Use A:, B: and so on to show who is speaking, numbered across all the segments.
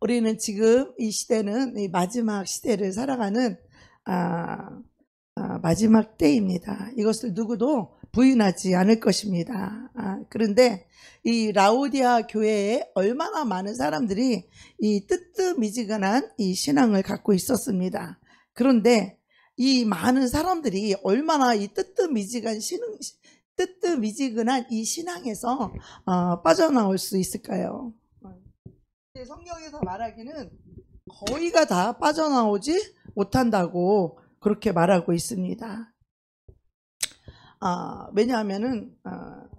A: 우리는 지금 이 시대는 이 마지막 시대를 살아가는 마지막 때입니다. 이것을 누구도 부인하지 않을 것입니다. 그런데 이 라오디아 교회에 얼마나 많은 사람들이 이 뜨뜻미지근한 이 신앙을 갖고 있었습니다. 그런데 이 많은 사람들이 얼마나 이 뜨뜻미지근한 이 신앙에서 빠져나올 수 있을까요? 성경에서 말하기는 거의가 다 빠져나오지 못한다고 그렇게 말하고 있습니다. 왜냐하면은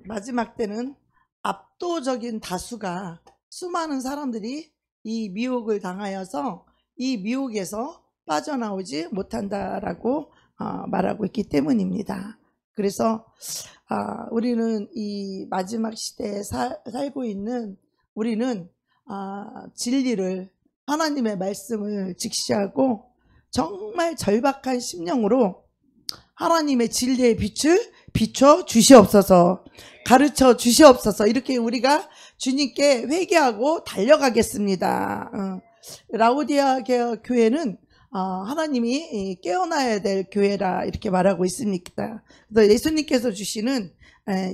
A: 마지막 때는 압도적인 다수가 수많은 사람들이 이 미혹을 당하여서 이 미혹에서 빠져나오지 못한다라고 말하고 있기 때문입니다. 그래서 우리는 이 마지막 시대에 살고 있는 우리는 진리를, 하나님의 말씀을 직시하고 정말 절박한 심령으로 하나님의 진리의 빛을 비춰 주시옵소서, 가르쳐 주시옵소서, 이렇게 우리가 주님께 회개하고 달려가겠습니다. 라오디아 교회는 하나님이 깨어나야 될 교회라 이렇게 말하고 있습니다. 그래서 예수님께서 주시는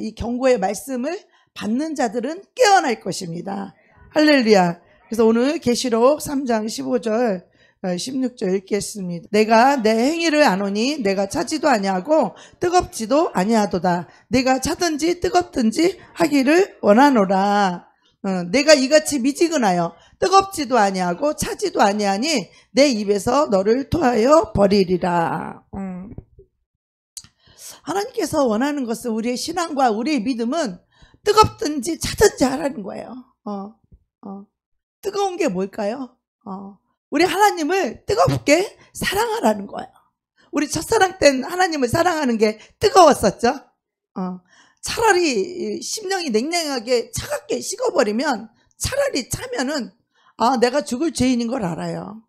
A: 이 경고의 말씀을 받는 자들은 깨어날 것입니다. 할렐루야. 그래서 오늘 계시록 3장 15절 16절 읽겠습니다. 내가 내 행위를 아노니 내가 차지도 아니하고 뜨겁지도 아니하도다. 내가 차든지 뜨겁든지 하기를 원하노라. 내가 이같이 미지근하여 뜨겁지도 아니하고 차지도 아니하니 내 입에서 너를 토하여 버리리라. 하나님께서 원하는 것은, 우리의 신앙과 우리의 믿음은 뜨겁든지 차든지 하라는 거예요. 뜨거운 게 뭘까요? 우리 하나님을 뜨겁게 사랑하라는 거예요. 우리 첫사랑 땐 하나님을 사랑하는 게 뜨거웠었죠. 차라리 심령이 냉랭하게 차갑게 식어버리면, 차라리 차면은 내가 죽을 죄인인 걸 알아요.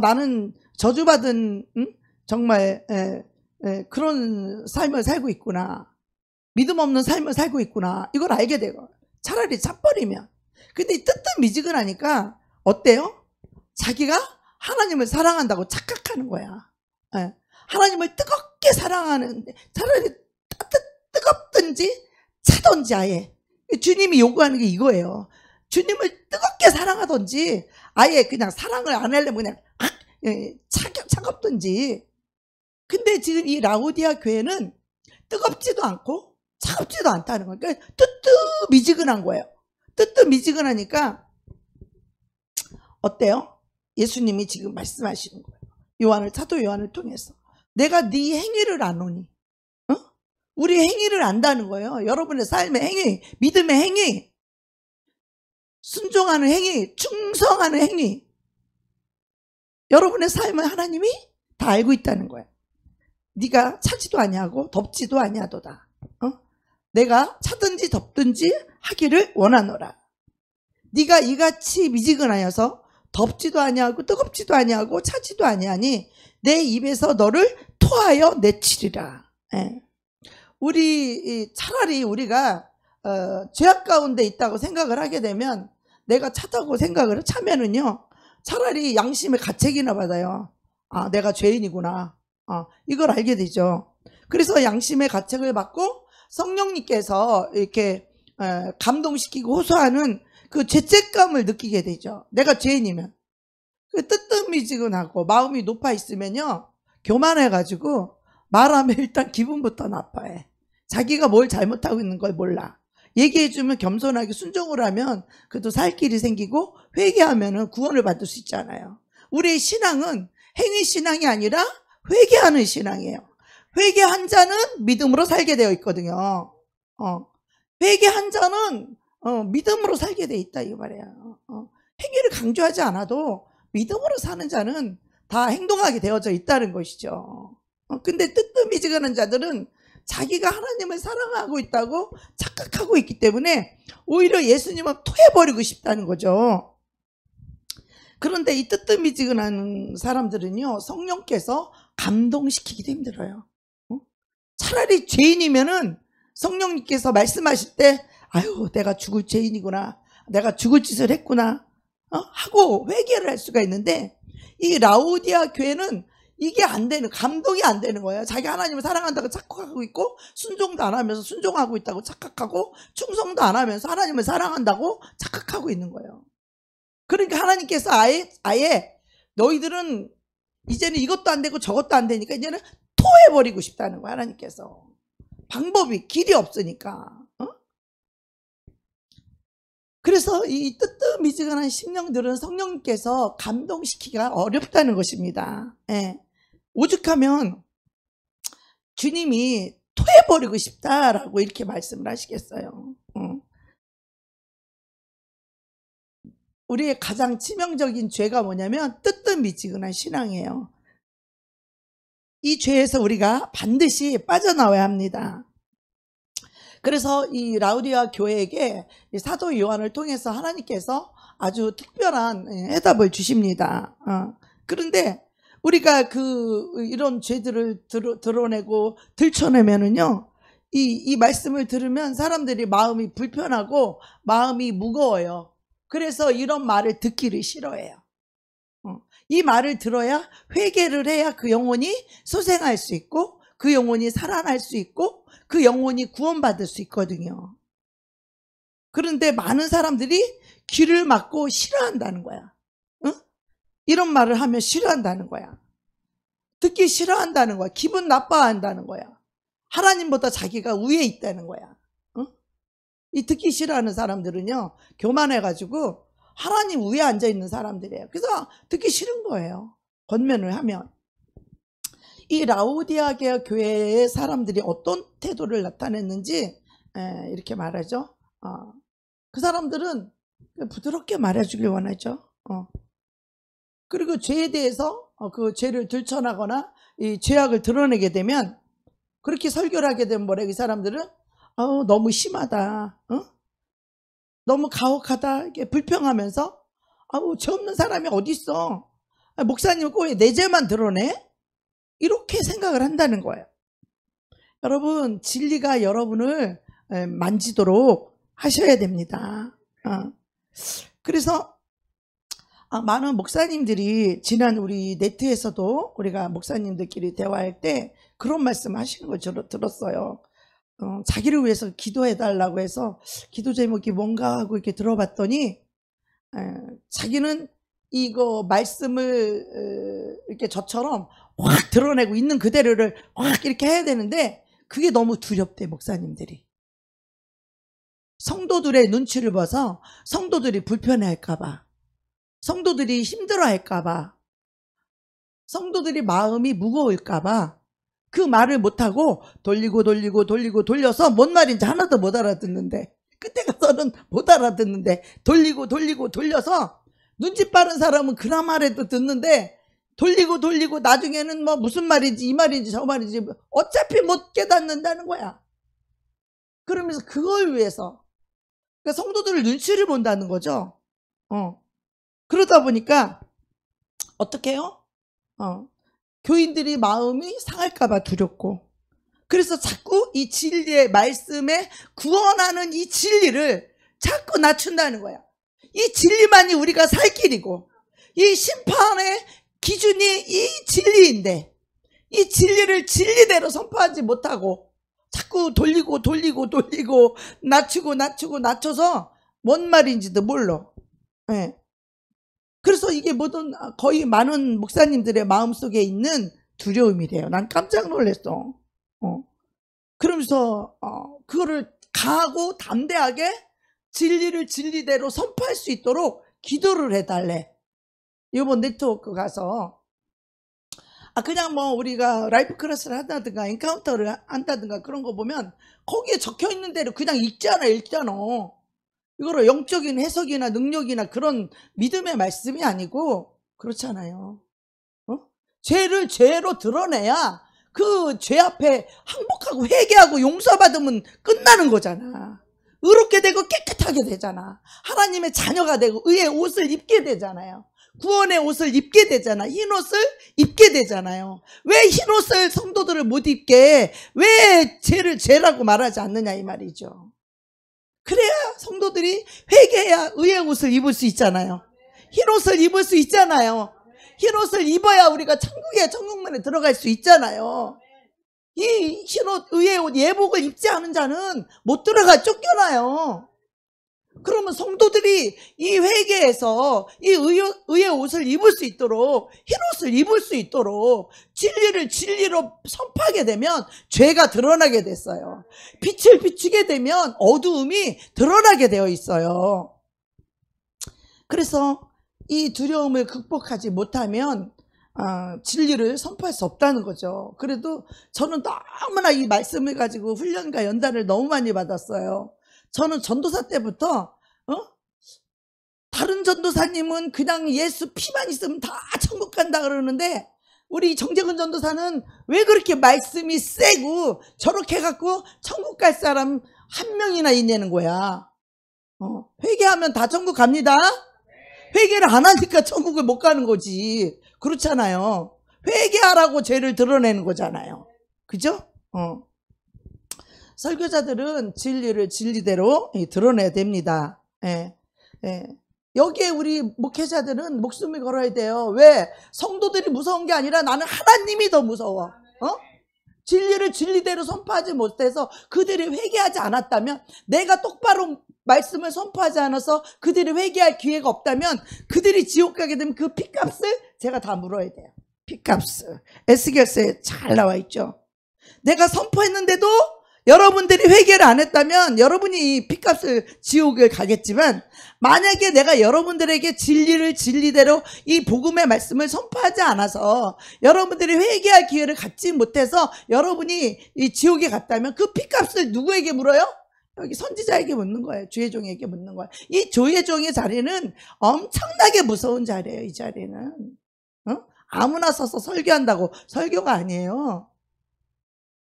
A: 나는 저주받은 정말 그런 삶을 살고 있구나, 믿음 없는 삶을 살고 있구나, 이걸 알게 되고 차라리 차버리면. 근데 이 뜨뜻미지근하니까 어때요? 자기가 하나님을 사랑한다고 착각하는 거야. 하나님을 뜨겁게 사랑하는데 차라리 뜨겁든지 차든지, 아예 주님이 요구하는 게 이거예요. 주님을 뜨겁게 사랑하든지 아예 그냥 사랑을 안 하려면 그냥 차갑든지. 근데 지금 이 라오디아 교회는 뜨겁지도 않고 차갑지도 않다는 거예요. 그러니까 뜨뜻미지근한 거예요. 뜨뜻미지근하니까 어때요? 예수님이 지금 말씀하시는 거예요. 사도 요한을 통해서 내가 네 행위를 아노니, 우리 행위를 안다는 거예요. 여러분의 삶의 행위, 믿음의 행위, 순종하는 행위, 충성하는 행위, 여러분의 삶을 하나님이 다 알고 있다는 거예요. 네가 차지도 아니하고 덥지도 아니하도다. 내가 차든지 덥든지 하기를 원하노라. 네가 이같이 미지근하여서 덥지도 아니하고 뜨겁지도 아니하고 차지도 아니하니 내 입에서 너를 토하여 내치리라. 차라리 우리가 죄악 가운데 있다고 생각을 하게 되면, 내가 차다고 생각을 차면은요, 차라리 양심의 가책이나 받아요. 내가 죄인이구나, 이걸 알게 되죠. 그래서 양심의 가책을 받고 성령님께서 이렇게 감동시키고 호소하는 그 죄책감을 느끼게 되죠. 내가 죄인이면. 그 뜨뜻미지근하고 마음이 높아 있으면요, 교만해가지고 말하면 일단 기분부터 나빠해. 자기가 뭘 잘못하고 있는 걸 몰라. 얘기해주면 겸손하게 순종을 하면 그래도 살 길이 생기고, 회개하면 구원을 받을 수 있잖아요. 우리의 신앙은 행위 신앙이 아니라 회개하는 신앙이에요. 회개한 자는 믿음으로 살게 되어 있거든요. 회개한 자는 믿음으로 살게 되어 있다, 이 말이에요. 행위를 강조하지 않아도 믿음으로 사는 자는 다 행동하게 되어져 있다는 것이죠. 근데 뜨뜻미지근한 자들은 자기가 하나님을 사랑하고 있다고 착각하고 있기 때문에 오히려 예수님을 토해버리고 싶다는 거죠. 그런데 이 뜨뜻미지근한 사람들은요, 성령께서 감동시키기도 힘들어요. 차라리 죄인이면은 성령님께서 말씀하실 때, 아유, 내가 죽을 죄인이구나, 내가 죽을 짓을 했구나, 하고 회개를 할 수가 있는데, 이 라오디아 교회는 이게 안 되는, 감동이 안 되는 거예요. 자기 하나님을 사랑한다고 착각하고 있고, 순종도 안 하면서 순종하고 있다고 착각하고, 충성도 안 하면서 하나님을 사랑한다고 착각하고 있는 거예요. 그러니까 하나님께서 아예 너희들은 이제는 이것도 안 되고 저것도 안 되니까 이제는 토해버리고 싶다는 거야, 하나님께서. 방법이, 길이 없으니까. 그래서 이 뜨뜻미지근한 심령들은 성령님께서 감동시키기가 어렵다는 것입니다. 예. 오죽하면 주님이 토해버리고 싶다라고 이렇게 말씀을 하시겠어요. 우리의 가장 치명적인 죄가 뭐냐면 뜨뜻미지근한 신앙이에요. 이 죄에서 우리가 반드시 빠져나와야 합니다. 그래서 이 라오디아 교회에게 사도 요한을 통해서 하나님께서 아주 특별한 해답을 주십니다. 그런데 우리가 이런 죄들을 드러내고 들춰내면은요, 이 말씀을 들으면 사람들이 마음이 불편하고 마음이 무거워요. 그래서 이런 말을 듣기를 싫어해요. 이 말을 들어야, 회개를 해야 그 영혼이 소생할 수 있고, 그 영혼이 살아날 수 있고, 그 영혼이 구원받을 수 있거든요. 그런데 많은 사람들이 귀를 막고 싫어한다는 거야. 이런 말을 하면 싫어한다는 거야. 듣기 싫어한다는 거야. 기분 나빠한다는 거야. 하나님보다 자기가 위에 있다는 거야. 이 듣기 싫어하는 사람들은요, 교만해가지고 하나님 위에 앉아있는 사람들이에요. 그래서 듣기 싫은 거예요, 권면을 하면. 이 라오디아 교회의 사람들이 어떤 태도를 나타냈는지 이렇게 말하죠. 그 사람들은 부드럽게 말해주길 원하죠. 그리고 죄에 대해서 그 죄를 들춰나거나 이 죄악을 드러내게 되면, 그렇게 설교를 하게 되면 뭐래, 이 사람들은 너무 심하다, 너무 가혹하다, 이렇게 불평하면서 죄 없는 사람이 어딨어, 목사님은 꼭 내 죄만 드러내, 이렇게 생각을 한다는 거예요. 여러분, 진리가 여러분을 만지도록 하셔야 됩니다. 그래서 많은 목사님들이 지난 우리 네트에서도 우리가 목사님들끼리 대화할 때 그런 말씀 하시는 걸 들었어요. 자기를 위해서 기도해 달라고 해서 기도 제목이 뭔가 하고 이렇게 들어봤더니, 자기는 이거 말씀을 이렇게 저처럼 확 드러내고 있는 그대로를 확 이렇게 해야 되는데, 그게 너무 두렵대, 목사님들이. 성도들의 눈치를 봐서 성도들이 불편해할까봐, 성도들이 힘들어할까봐, 성도들이 마음이 무거울까봐 그 말을 못하고 돌려서 뭔 말인지 하나도 못 알아듣는데, 그때 가서는 못 알아듣는데 돌려서, 눈치 빠른 사람은 그 말에도 듣는데 돌리고 나중에는 뭐 무슨 말인지 이 말인지 저 말인지 어차피 못 깨닫는다는 거야. 그러면서 그걸 위해서, 그러니까 성도들을 눈치를 본다는 거죠. 그러다 보니까 어떻게 해요? 교인들이 마음이 상할까봐 두렵고, 그래서 자꾸 이 진리의 말씀에 구원하는 이 진리를 자꾸 낮춘다는 거야. 이 진리만이 우리가 살 길이고, 이 심판의 기준이 이 진리인데, 이 진리를 진리대로 선포하지 못하고 자꾸 돌리고 낮춰서 뭔 말인지도 몰라. 네. 그래서 이게 거의 많은 목사님들의 마음속에 있는 두려움이래요. 난 깜짝 놀랐어. 그러면서 그거를 강하고 담대하게 진리를 진리대로 선포할 수 있도록 기도를 해달래. 이번 네트워크 가서 그냥 뭐 우리가 라이프 클래스를 한다든가 엔카운터를 한다든가 그런 거 보면 거기에 적혀있는 대로 그냥 읽잖아. 이거를 영적인 해석이나 능력이나 그런 믿음의 말씀이 아니고 그렇잖아요. 죄를 죄로 드러내야 그 죄 앞에 항복하고 회개하고 용서받으면 끝나는 거잖아. 의롭게 되고 깨끗하게 되잖아. 하나님의 자녀가 되고 의의 옷을 입게 되잖아요. 구원의 옷을 입게 되잖아. 흰 옷을 입게 되잖아요. 왜 흰 옷을 성도들을 못 입게, 왜 죄를 죄라고 말하지 않느냐 이 말이죠. 그래야 성도들이 회개해야 의의 옷을 입을 수 있잖아요. 흰옷을 입을 수 있잖아요. 흰옷을 입어야 우리가 천국문에 들어갈 수 있잖아요. 이 흰옷, 의의 옷, 예복을 입지 않은 자는 못 들어가, 쫓겨나요. 그러면 성도들이 이 회개에서 이 의의 옷을 입을 수 있도록, 흰옷을 입을 수 있도록 진리를 진리로 선포하게 되면 죄가 드러나게 됐어요. 빛을 비추게 되면 어두움이 드러나게 되어 있어요. 그래서 이 두려움을 극복하지 못하면 진리를 선포할 수 없다는 거죠. 그래도 저는 너무나 이 말씀을 가지고 훈련과 연단을 너무 많이 받았어요. 저는 전도사 때부터 다른 전도사님은 그냥 예수 피만 있으면 다 천국 간다 그러는데 우리 정재근 전도사는 왜 그렇게 말씀이 세고 저렇게 해갖고 천국 갈 사람 한 명이나 있냐는 거야. 회개하면 다 천국 갑니다. 회개를 안 하니까 천국을 못 가는 거지. 그렇잖아요. 회개하라고 죄를 드러내는 거잖아요. 그죠? 설교자들은 진리를 진리대로 드러내야 됩니다. 예, 예. 여기에 우리 목회자들은 목숨을 걸어야 돼요. 왜? 성도들이 무서운 게 아니라 나는 하나님이 더 무서워. 진리를 진리대로 선포하지 못해서 그들이 회개하지 않았다면, 내가 똑바로 말씀을 선포하지 않아서 그들이 회개할 기회가 없다면 그들이 지옥 가게 되면 그 핏값을 제가 다 물어야 돼요. 핏값을. 에스겔서에 잘 나와 있죠. 내가 선포했는데도 여러분들이 회개를 안 했다면 여러분이 이 핏값을 지옥을 가겠지만, 만약에 내가 여러분들에게 진리를 진리대로 이 복음의 말씀을 선포하지 않아서 여러분들이 회개할 기회를 갖지 못해서 여러분이 이 지옥에 갔다면 그 핏값을 누구에게 물어요? 여기 선지자에게 묻는 거예요. 주의 종에게 묻는 거예요. 이 주의 종의 자리는 엄청나게 무서운 자리예요. 이 자리는 아무나 서서 설교한다고 설교가 아니에요.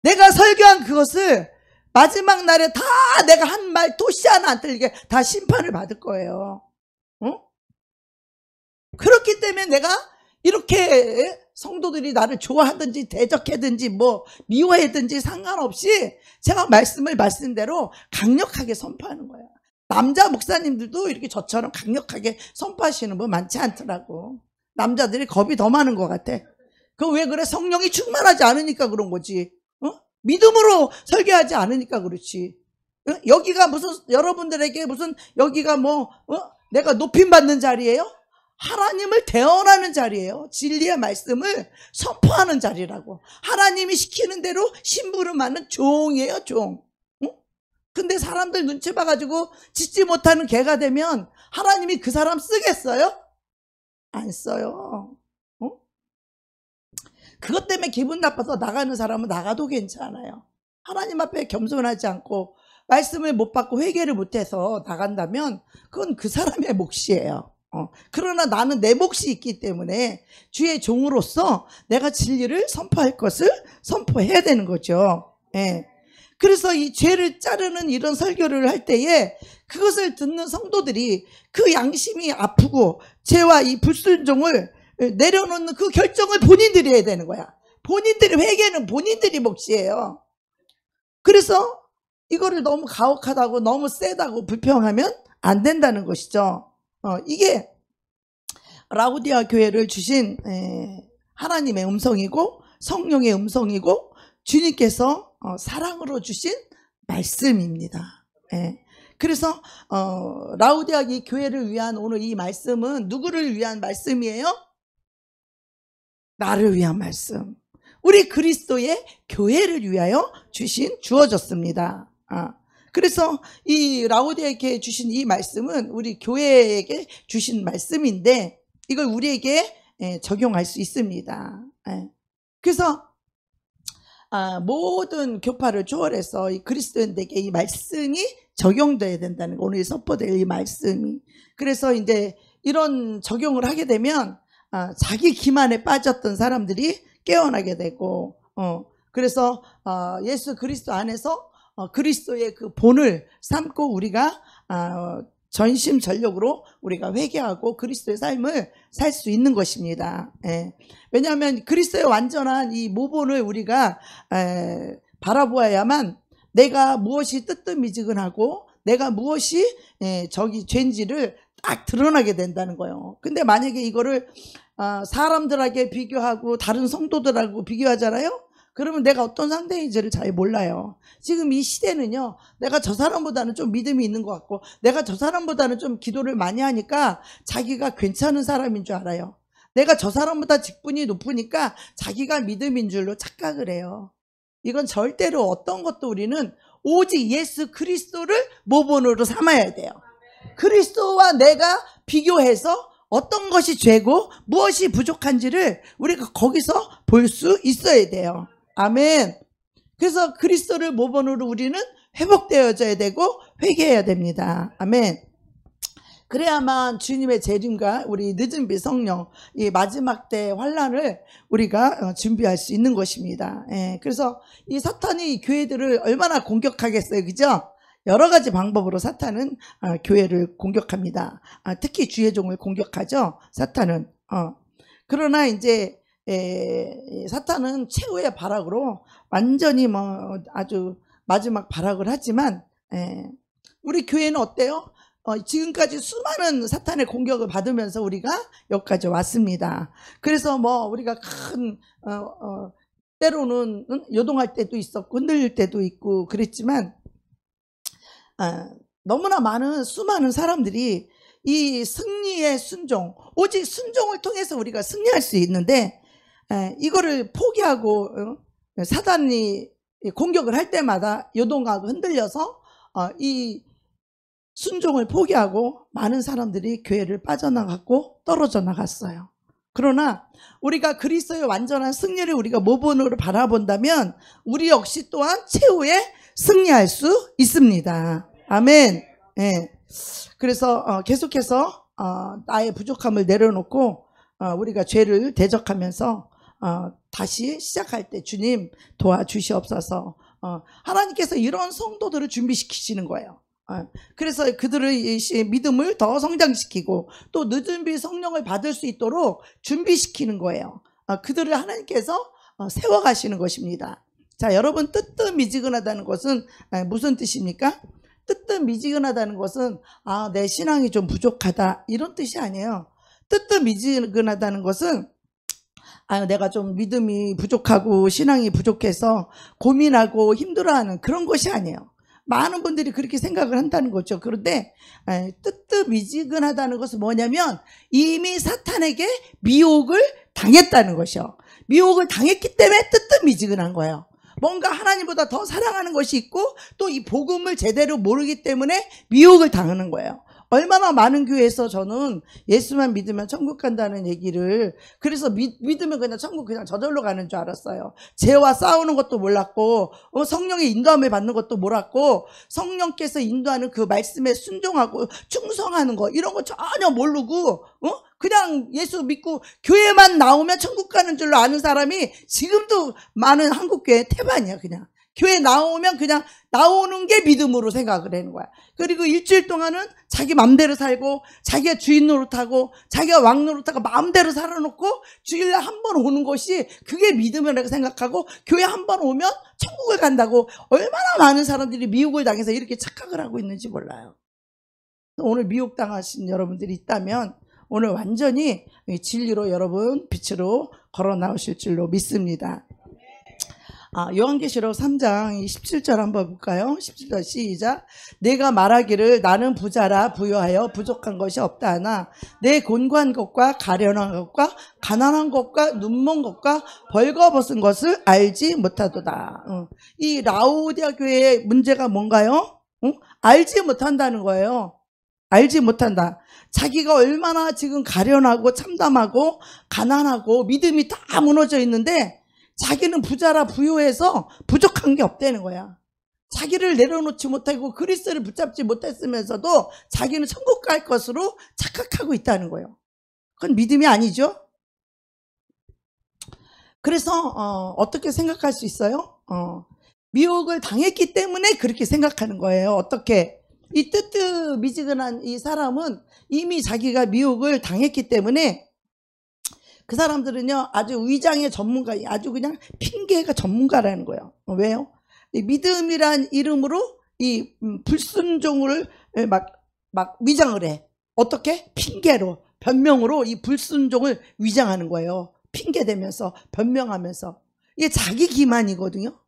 A: 내가 설교한 그것을 마지막 날에 다 내가 한 말 토시 하나 안 틀리게 다 심판을 받을 거예요. 그렇기 때문에 내가 이렇게 성도들이 나를 좋아하든지 대적하든지 뭐 미워하든지 상관없이 제가 말씀대로 강력하게 선포하는 거예요. 남자 목사님들도 이렇게 저처럼 강력하게 선포하시는 분 많지 않더라고. 남자들이 겁이 더 많은 것 같아. 그 왜 그래? 성령이 충만하지 않으니까 그런 거지. 믿음으로 설교하지 않으니까 그렇지. 여기가 무슨 여러분들에게 무슨 여기가 뭐 내가 높임 받는 자리예요? 하나님을 대언하는 자리예요. 진리의 말씀을 선포하는 자리라고. 하나님이 시키는 대로 심부름하는 종이에요, 종. 근데 사람들 눈치 봐가지고 짓지 못하는 개가 되면 하나님이 그 사람 쓰겠어요? 안 써요. 그것 때문에 기분 나빠서 나가는 사람은 나가도 괜찮아요. 하나님 앞에 겸손하지 않고 말씀을 못 받고 회개를 못해서 나간다면 그건 그 사람의 몫이에요. 그러나 나는 내 몫이 있기 때문에 주의 종으로서 내가 진리를 선포할 것을 선포해야 되는 거죠. 예. 그래서 이 죄를 자르는 이런 설교를 할 때에 그것을 듣는 성도들이 그 양심이 아프고 죄와 이 불순종을 내려놓는 그 결정을 본인들이 해야 되는 거야. 본인들이, 회개는 본인들이 몫이에요. 그래서 이거를 너무 가혹하다고 너무 세다고 불평하면 안 된다는 것이죠. 이게 라우디아 교회를 주신 하나님의 음성이고 성령의 음성이고 주님께서 사랑으로 주신 말씀입니다. 그래서 라우디아 이 교회를 위한 오늘 이 말씀은 누구를 위한 말씀이에요? 나를 위한 말씀. 우리 그리스도의 교회를 위하여 주어졌습니다. 그래서 이 라우디아에게 주신 이 말씀은 우리 교회에게 주신 말씀인데 이걸 우리에게 적용할 수 있습니다. 그래서 모든 교파를 초월해서 이 그리스도인들에게 이 말씀이 적용돼야 된다는 거, 오늘 선포될 이 말씀이. 그래서 이제 이런 적용을 하게 되면 자기 기만에 빠졌던 사람들이 깨어나게 되고, 그래서 예수 그리스도 안에서 그리스도의 그 본을 삼고 우리가 전심전력으로 우리가 회개하고 그리스도의 삶을 살 수 있는 것입니다. 왜냐하면 그리스도의 완전한 이 모본을 우리가 바라보아야만 내가 무엇이 뜨뜻미지근하고 내가 무엇이 죄인지를 딱 드러나게 된다는 거예요. 근데 만약에 이거를 사람들에게 비교하고 다른 성도들하고 비교하잖아요. 그러면 내가 어떤 상태인지를 잘 몰라요. 지금 이 시대는요, 내가 저 사람보다는 좀 믿음이 있는 것 같고, 내가 저 사람보다는 좀 기도를 많이 하니까 자기가 괜찮은 사람인 줄 알아요. 내가 저 사람보다 직분이 높으니까 자기가 믿음인 줄로 착각을 해요. 이건 절대로 어떤 것도 우리는 오직 예수 그리스도를 모본으로 삼아야 돼요. 그리스도와 내가 비교해서 어떤 것이 죄고 무엇이 부족한지를 우리가 거기서 볼 수 있어야 돼요. 아멘. 그래서 그리스도를 모본으로 우리는 회복되어져야 되고 회개해야 됩니다. 아멘. 그래야만 주님의 재림과 우리 늦은 비 성령, 이 마지막 때 환란을 우리가 준비할 수 있는 것입니다. 예, 그래서 이 사탄이 교회들을 얼마나 공격하겠어요, 그죠? 여러 가지 방법으로 사탄은 교회를 공격합니다. 특히 주의 종을 공격하죠, 사탄은. 그러나 이제 사탄은 최후의 발악으로 완전히 뭐 아주 마지막 발악을 하지만, 우리 교회는 어때요? 지금까지 수많은 사탄의 공격을 받으면서 우리가 여기까지 왔습니다. 그래서 뭐 우리가 큰 때로는 요동할 때도 있었고 흔들릴 때도 있고 그랬지만, 너무나 많은 수많은 사람들이 이 승리의 순종, 오직 순종을 통해서 우리가 승리할 수 있는데, 이거를 포기하고 사단이 공격을 할 때마다 요동하고 흔들려서 이 순종을 포기하고 많은 사람들이 교회를 빠져나갔고 떨어져 나갔어요. 그러나 우리가 그리스도의 완전한 승리를 우리가 모본으로 바라본다면 우리 역시 또한 최후에 승리할 수 있습니다. 아멘. 예. 그래서 계속해서 나의 부족함을 내려놓고 우리가 죄를 대적하면서 다시 시작할 때 주님 도와주시옵소서. 하나님께서 이런 성도들을 준비시키시는 거예요. 그래서 그들의 믿음을 더 성장시키고 또 늦은 비 성령을 받을 수 있도록 준비시키는 거예요. 그들을 하나님께서 세워가시는 것입니다. 자, 여러분, 뜨뜻미지근하다는 것은 무슨 뜻입니까? 뜨뜻미지근하다는 것은 내 신앙이 좀 부족하다 이런 뜻이 아니에요. 뜨뜻미지근하다는 것은 내가 좀 믿음이 부족하고 신앙이 부족해서 고민하고 힘들어하는 그런 것이 아니에요. 많은 분들이 그렇게 생각을 한다는 거죠. 그런데 뜨뜻미지근하다는 것은 뭐냐면 이미 사탄에게 미혹을 당했다는 것이요. 미혹을 당했기 때문에 뜨뜻미지근한 거예요. 뭔가 하나님보다 더 사랑하는 것이 있고 또 이 복음을 제대로 모르기 때문에 미혹을 당하는 거예요. 얼마나 많은 교회에서 저는 예수만 믿으면 천국 간다는 얘기를, 그래서 믿으면 그냥 천국 그냥 저절로 가는 줄 알았어요. 죄와 싸우는 것도 몰랐고 성령의 인도함을 받는 것도 몰랐고 성령께서 인도하는 그 말씀에 순종하고 충성하는 거 이런 거 전혀 모르고 그냥 예수 믿고 교회만 나오면 천국 가는 줄로 아는 사람이 지금도 많은 한국교회 태반이야. 그냥 교회 나오면 그냥 나오는 게 믿음으로 생각을 하는 거야. 그리고 일주일 동안은 자기 맘대로 살고 자기가 주인 노릇하고 자기가 왕 노릇하고 마음대로 살아놓고 주일날 한 번 오는 것이 그게 믿음이라고 생각하고 교회 한 번 오면 천국을 간다고 얼마나 많은 사람들이 미혹을 당해서 이렇게 착각을 하고 있는지 몰라요. 오늘 미혹당하신 여러분들이 있다면 오늘 완전히 진리로 여러분 빛으로 걸어 나오실 줄로 믿습니다. 요한계시록 3장 17절 한번 볼까요? 17절 시작. 내가 말하기를 나는 부자라 부유하여 부족한 것이 없다 하나 내 곤고한 것과 가련한 것과 가난한 것과 눈먼 것과 벌거벗은 것을 알지 못하도다. 이 라오디아 교회의 문제가 뭔가요? 알지 못한다는 거예요. 알지 못한다. 자기가 얼마나 지금 가련하고 참담하고 가난하고 믿음이 다 무너져 있는데 자기는 부자라 부유해서 부족한 게 없다는 거야. 자기를 내려놓지 못하고 그리스도를 붙잡지 못했으면서도 자기는 천국 갈 것으로 착각하고 있다는 거예요. 그건 믿음이 아니죠. 그래서 어떻게 생각할 수 있어요? 미혹을 당했기 때문에 그렇게 생각하는 거예요. 어떻게? 이 뜨뜻미지근한 이 사람은 이미 자기가 미혹을 당했기 때문에 그 사람들은요 아주 위장의 전문가, 아주 그냥 핑계가 전문가라는 거예요. 왜요? 이 믿음이란 이름으로 이 불순종을 막 위장을 해. 어떻게? 핑계로, 변명으로 이 불순종을 위장하는 거예요. 핑계대면서, 변명하면서. 이게 자기 기만이거든요.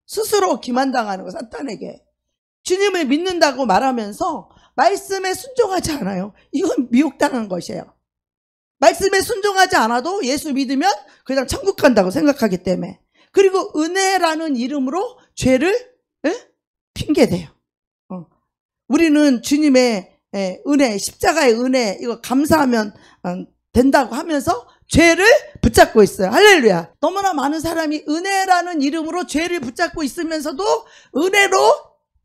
A: 스스로 기만당하는 거, 사탄에게. 주님을 믿는다고 말하면서 말씀에 순종하지 않아요. 이건 미혹당한 것이에요. 말씀에 순종하지 않아도 예수 믿으면 그냥 천국 간다고 생각하기 때문에. 그리고 은혜라는 이름으로 죄를 핑계대요. 우리는 주님의 은혜, 십자가의 은혜, 이거 감사하면 된다고 하면서 죄를 붙잡고 있어요. 할렐루야. 너무나 많은 사람이 은혜라는 이름으로 죄를 붙잡고 있으면서도 은혜로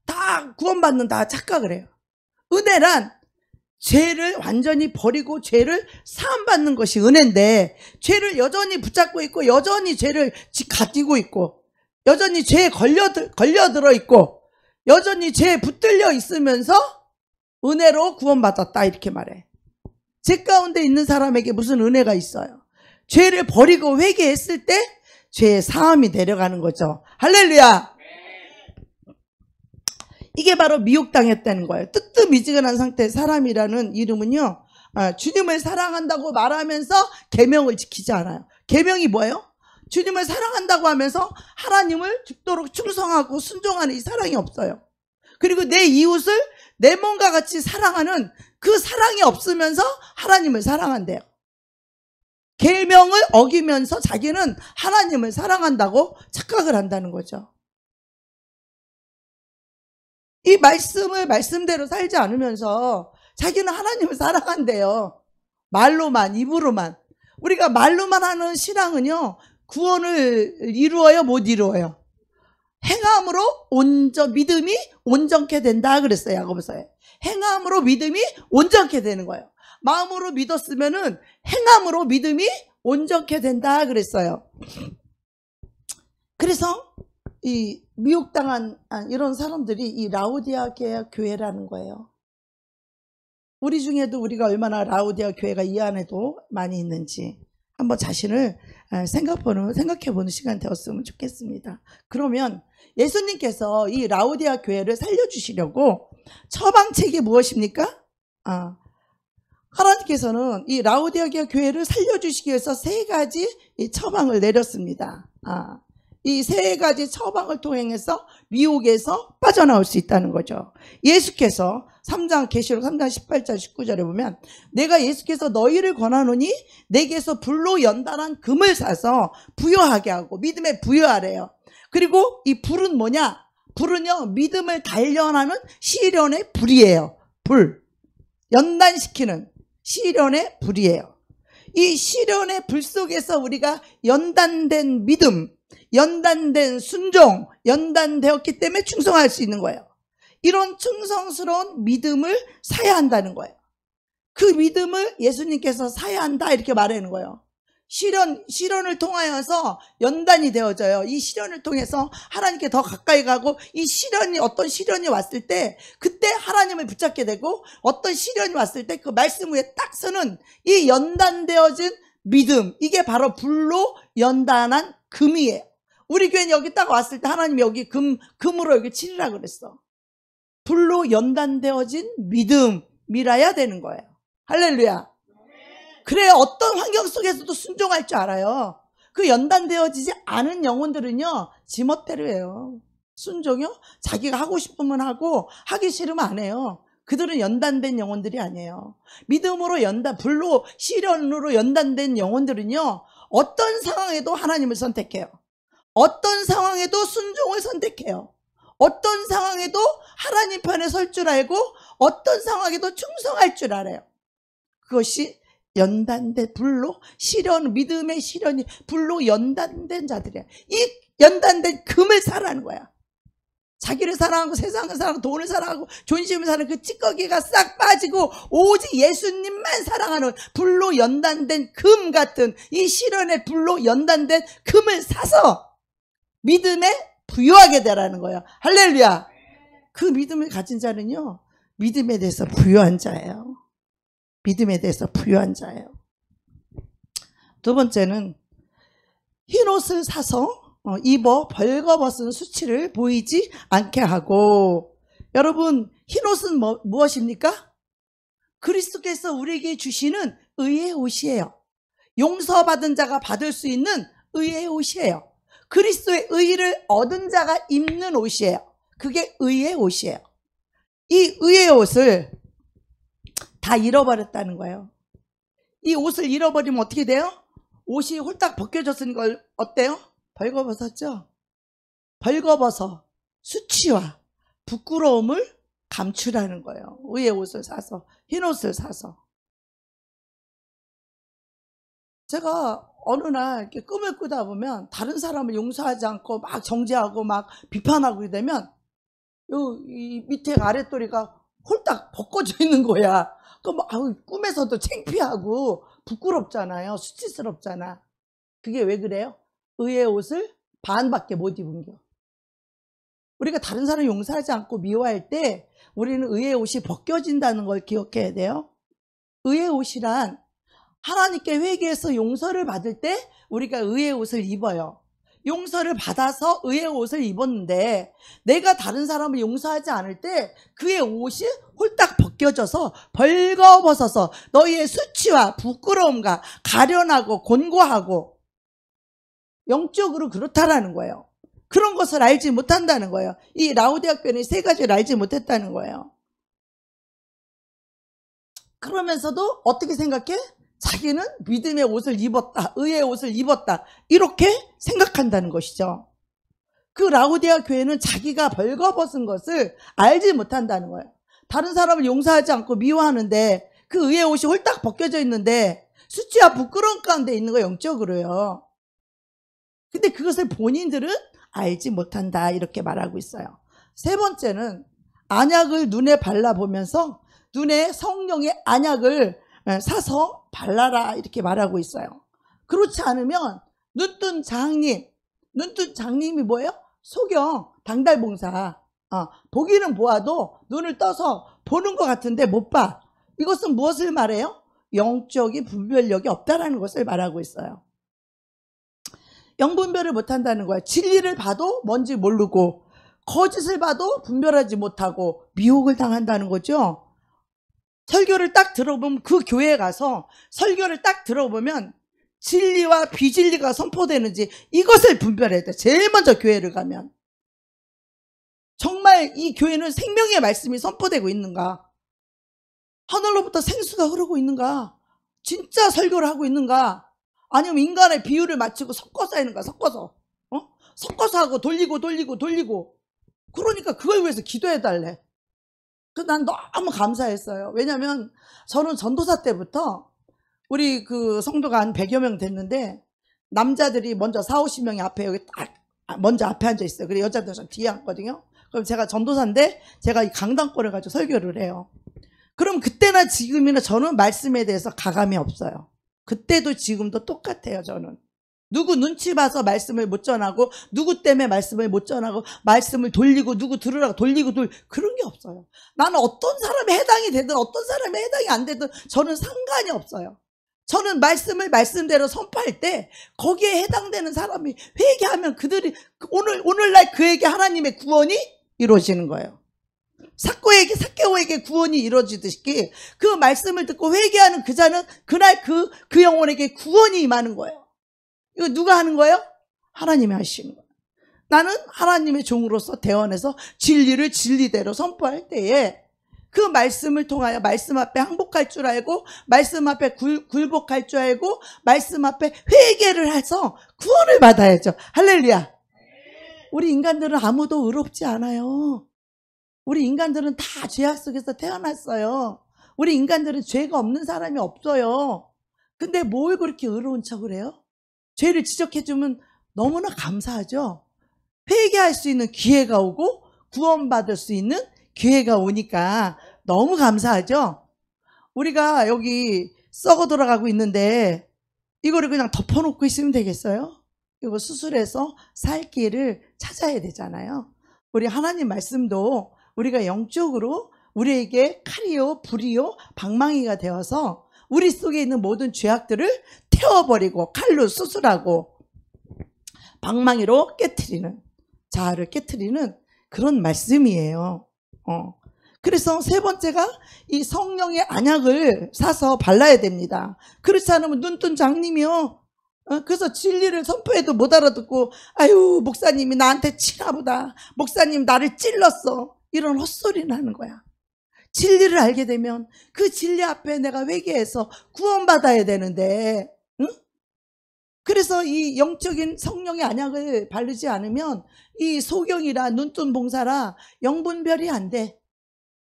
A: 다 구원받는다 착각을 해요. 은혜란 죄를 완전히 버리고 죄를 사함받는 것이 은혜인데, 죄를 여전히 붙잡고 있고 여전히 죄를 가지고 있고 여전히 죄에 걸려들어 있고 여전히 죄에 붙들려 있으면서 은혜로 구원받았다 이렇게 말해. 죄 가운데 있는 사람에게 무슨 은혜가 있어요? 죄를 버리고 회개했을 때 죄의 사함이 내려가는 거죠. 할렐루야. 이게 바로 미혹당했다는 거예요. 뜨뜻미지근한 상태의 사람이라는 이름은요, 주님을 사랑한다고 말하면서 계명을 지키지 않아요. 계명이 뭐예요? 주님을 사랑한다고 하면서 하나님을 죽도록 충성하고 순종하는 이 사랑이 없어요. 그리고 내 이웃을 내 몸과 같이 사랑하는 그 사랑이 없으면서 하나님을 사랑한대요. 계명을 어기면서 자기는 하나님을 사랑한다고 착각을 한다는 거죠. 이 말씀을 말씀대로 살지 않으면서 자기는 하나님을 사랑한대요. 말로만, 입으로만. 우리가 말로만 하는 신앙은요, 구원을 이루어요, 못 이루어요? 행함으로 믿음이 온전케 된다 그랬어요, 야고보서에. 행함으로 믿음이 온전케 되는 거예요. 마음으로 믿었으면은 행함으로 믿음이 온전케 된다 그랬어요. 그래서 이 미혹당한 이런 사람들이 이 라오디아 교회라는 거예요. 우리 중에도 우리가 얼마나 라오디아 교회가 이 안에도 많이 있는지 한번 자신을 생각해보는 시간 되었으면 좋겠습니다. 그러면 예수님께서 이 라오디아 교회를 살려주시려고 처방책이 무엇입니까? 하나님께서는 이 라오디아 교회를 살려주시기 위해서 3가지 처방을 내렸습니다. 이 3가지 처방을 통해서 미혹에서 빠져나올 수 있다는 거죠. 예수께서 계시록 3장 18절 19절에 보면, 내가 예수께서 너희를 권하노니 내게서 불로 연단한 금을 사서 부여하게 하고, 믿음에 부여하래요. 그리고 이 불은 뭐냐? 불은요, 믿음을 단련하는 시련의 불이에요. 불. 연단시키는 시련의 불이에요. 이 시련의 불 속에서 우리가 연단된 믿음, 연단된 순종, 연단되었기 때문에 충성할 수 있는 거예요. 이런 충성스러운 믿음을 사야 한다는 거예요. 그 믿음을 예수님께서 사야 한다 이렇게 말하는 거예요. 시련을 통하여서 연단이 되어져요. 이 시련을 통해서 하나님께 더 가까이 가고, 이 시련이, 어떤 시련이 왔을 때 그때 하나님을 붙잡게 되고, 어떤 시련이 왔을 때 그 말씀 위에 딱 서는 이 연단되어진 믿음, 이게 바로 불로 연단한 금이에요. 우리 교회는 여기 딱 왔을 때 하나님이 여기 금으로 여기 치리라 그랬어. 불로 연단되어진 믿음이라야 되는 거예요. 할렐루야. 그래야 어떤 환경 속에서도 순종할 줄 알아요. 그 연단되어지지 않은 영혼들은요, 지멋대로 해요. 순종이요? 자기가 하고 싶으면 하고 하기 싫으면 안 해요. 그들은 연단된 영혼들이 아니에요. 믿음으로 불로 시련으로 연단된 영혼들은요, 어떤 상황에도 하나님을 선택해요. 어떤 상황에도 순종을 선택해요. 어떤 상황에도 하나님 편에 설 줄 알고, 어떤 상황에도 충성할 줄 알아요. 그것이 연단된 불로 믿음의 시련이 불로 연단된 자들이야. 이 연단된 금을 사라는 거야. 자기를 사랑하고 세상을 사랑하고 돈을 사랑하고 존심을 사랑하는 그 찌꺼기가 싹 빠지고 오직 예수님만 사랑하는 불로 연단된 금 같은 이 시련의 불로 연단된 금을 사서 믿음에 부여하게 되라는 거예요. 할렐루야. 그 믿음을 가진 자는요, 믿음에 대해서 부여한 자예요. 믿음에 대해서 부여한 자예요. 두 번째는 흰옷을 사서 입어 벌거벗은 수치를 보이지 않게 하고. 여러분, 흰옷은 무엇입니까? 그리스도께서 우리에게 주시는 의의 옷이에요. 용서받은 자가 받을 수 있는 의의 옷이에요. 그리스도의 의를 얻은 자가 입는 옷이에요. 그게 의의 옷이에요. 이 의의 옷을 다 잃어버렸다는 거예요. 이 옷을 잃어버리면 어떻게 돼요? 옷이 홀딱 벗겨졌은 걸 어때요? 벌거벗었죠? 벌거벗어 수치와 부끄러움을 감추라는 거예요. 의의 옷을 사서, 흰 옷을 사서. 제가 어느 날 이렇게 꿈을 꾸다 보면 다른 사람을 용서하지 않고 막 정죄하고 막 비판하고 되면 이 밑에 아랫도리가 홀딱 벗겨져 있는 거야. 그럼 꿈에서도 창피하고 부끄럽잖아요. 수치스럽잖아. 그게 왜 그래요? 의의 옷을 반밖에 못 입은 겨. 우리가 다른 사람 용서하지 않고 미워할 때 우리는 의의 옷이 벗겨진다는 걸 기억해야 돼요. 의의 옷이란 하나님께 회개해서 용서를 받을 때 우리가 의의 옷을 입어요. 용서를 받아서 의의 옷을 입었는데 내가 다른 사람을 용서하지 않을 때 그의 옷이 홀딱 벗겨져서 벌거벗어서 너희의 수치와 부끄러움과 가련하고 곤고하고 영적으로 그렇다라는 거예요. 그런 것을 알지 못한다는 거예요. 이 라오디아 교회는 세 가지를 알지 못했다는 거예요. 그러면서도 어떻게 생각해? 자기는 믿음의 옷을 입었다, 의의 옷을 입었다, 이렇게 생각한다는 것이죠. 그 라오디아 교회는 자기가 벌거벗은 것을 알지 못한다는 거예요. 다른 사람을 용서하지 않고 미워하는데 그 의의 옷이 홀딱 벗겨져 있는데 수치와 부끄러움 가운데 있는 거 영적으로요. 근데 그것을 본인들은 알지 못한다, 이렇게 말하고 있어요. 세 번째는 안약을 눈에 발라보면서 눈에 성령의 안약을 사서 발라라, 이렇게 말하고 있어요. 그렇지 않으면 눈뜬 장님이 뭐예요? 소경, 당달봉사. 보기는 보아도 눈을 떠서 보는 것 같은데 못 봐. 이것은 무엇을 말해요? 영적인 분별력이 없다라는 것을 말하고 있어요. 영분별을 못한다는 거야. 진리를 봐도 뭔지 모르고 거짓을 봐도 분별하지 못하고 미혹을 당한다는 거죠. 설교를 딱 들어보면, 그 교회에 가서 설교를 딱 들어보면 진리와 비진리가 선포되는지 이것을 분별해야 돼. 제일 먼저 교회를 가면 정말 이 교회는 생명의 말씀이 선포되고 있는가, 하늘로부터 생수가 흐르고 있는가, 진짜 설교를 하고 있는가, 아니면 인간의 비유를 맞추고 섞어서 하는가, 섞어서 하고 돌리고. 그러니까 그걸 위해서 기도해달래. 난 너무 감사했어요. 왜냐면 저는 전도사 때부터 우리 그 성도가 한 100여 명 됐는데 남자들이 먼저 40-50명이 앞에 여기 딱 먼저 앞에 앉아 있어요. 그리고 여자들은 뒤에 앉거든요. 그럼 제가 전도사인데 제가 이 강단권을 가지고 설교를 해요. 그럼 그때나 지금이나 저는 말씀에 대해서 가감이 없어요. 그때도 지금도 똑같아요. 저는 누구 눈치 봐서 말씀을 못 전하고 누구 때문에 말씀을 못 전하고 말씀을 돌리고 누구 들으라고 돌리고 그런 게 없어요. 나는 어떤 사람이 해당이 되든 어떤 사람이 해당이 안 되든 저는 상관이 없어요. 저는 말씀을 말씀대로 선포할 때 거기에 해당되는 사람이 회개하면 그들이 오늘날 그에게 하나님의 구원이 이루어지는 거예요. 삭개오에게 구원이 이루어지듯이 그 말씀을 듣고 회개하는 그 자는 그날 그 영혼에게 구원이 임하는 거예요. 이거 누가 하는 거예요? 하나님이 하시는 거예요. 나는 하나님의 종으로서 대원해서 진리를 진리대로 선포할 때에 그 말씀을 통하여 말씀 앞에 항복할 줄 알고 말씀 앞에 굴복할 줄 알고 말씀 앞에 회개를 해서 구원을 받아야죠. 할렐루야. 우리 인간들은 아무도 의롭지 않아요. 우리 인간들은 다 죄악 속에서 태어났어요. 우리 인간들은 죄가 없는 사람이 없어요. 근데 뭘 그렇게 의로운 척을 해요? 죄를 지적해주면 너무나 감사하죠. 회개할 수 있는 기회가 오고 구원받을 수 있는 기회가 오니까 너무 감사하죠. 우리가 여기 썩어 돌아가고 있는데 이거를 그냥 덮어놓고 있으면 되겠어요? 이거 수술해서 살 길을 찾아야 되잖아요. 우리 하나님 말씀도 우리가 영적으로 우리에게 칼이요 불이요 방망이가 되어서 우리 속에 있는 모든 죄악들을 태워버리고 칼로 수술하고 방망이로 깨트리는, 자아를 깨트리는 그런 말씀이에요. 그래서 세 번째가 이 성령의 안약을 사서 발라야 됩니다. 그렇지 않으면 눈뜬 장님이요. 그래서 진리를 선포해도 못 알아듣고 아유 목사님이 나한테 치나보다. 목사님 나를 찔렀어. 이런 헛소리를 하는 거야. 진리를 알게 되면 그 진리 앞에 내가 회개해서 구원받아야 되는데 응? 그래서 이 영적인 성령의 안약을 바르지 않으면 이 소경이라 눈뜬 봉사라 영분별이 안 돼.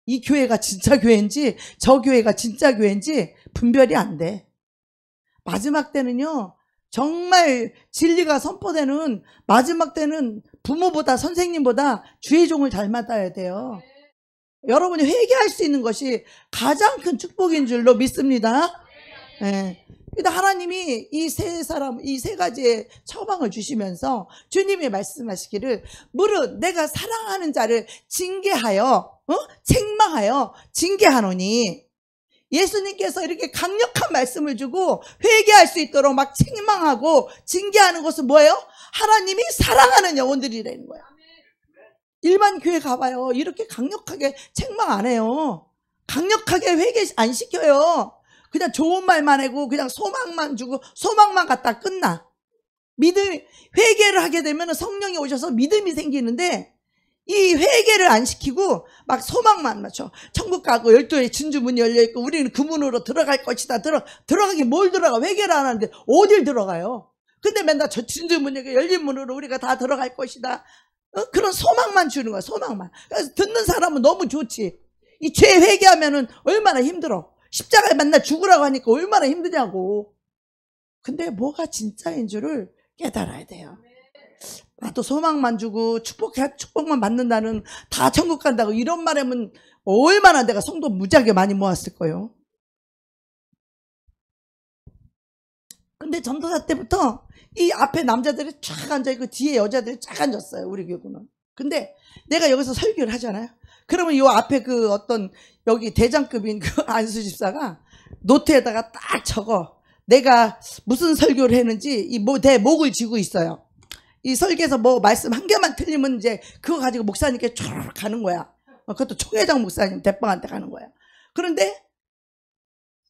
A: 이 교회가 진짜 교회인지 저 교회가 진짜 교회인지 분별이 안 돼. 마지막 때는요. 정말 진리가 선포되는 마지막 때는 부모보다 선생님보다 주의 종을 닮아야 돼요. 여러분이 회개할 수 있는 것이 가장 큰 축복인 줄로 믿습니다. 네. 근데 하나님이 이 세 가지의 처방을 주시면서 주님이 말씀하시기를 무릇 내가 사랑하는 자를 징계하여 책망하여 징계하노니 예수님께서 이렇게 강력한 말씀을 주고 회개할 수 있도록 막 책망하고 징계하는 것은 뭐예요? 하나님이 사랑하는 영혼들이라는 거야. 일반 교회 가봐요. 이렇게 강력하게 책망 안 해요. 강력하게 회개 안 시켜요. 그냥 좋은 말만 하고 그냥 소망만 주고 소망만 갖다 끝나. 회개를 하게 되면 성령이 오셔서 믿음이 생기는데 이 회개를 안 시키고 막 소망만 맞춰. 천국 가고 12의 진주문이 열려있고 우리는 그 문으로 들어갈 것이다. 들어가긴 뭘 들어가. 회개를 안 하는데 어딜 들어가요. 근데 맨날 저 진주문이 열린 문으로 우리가 다 들어갈 것이다. 그런 소망만 주는 거야. 소망만. 그래서 듣는 사람은 너무 좋지. 이 죄 회개하면은 얼마나 힘들어. 십자가에 맨날 죽으라고 하니까 얼마나 힘드냐고. 근데 뭐가 진짜인 줄을 깨달아야 돼요. 나도 소망만 주고 축복만 받는다는 다 천국 간다고 이런 말 하면 얼마나 내가 성도 무지하게 많이 모았을 거예요. 근데 전도사 때부터 이 앞에 남자들이 쫙 앉아있고 뒤에 여자들이 쫙 앉았어요. 우리 교구는. 근데 내가 여기서 설교를 하잖아요. 그러면 요 앞에 그 어떤 여기 대장급인 그 안수 집사가 노트에다가 딱 적어. 내가 무슨 설교를 했는지 내 목을 쥐고 있어요. 이 설교에서 뭐 말씀 한 개만 틀리면 이제 그거 가지고 목사님께 쫙 가는 거야. 그것도 총회장 목사님 대빵한테 가는 거야. 그런데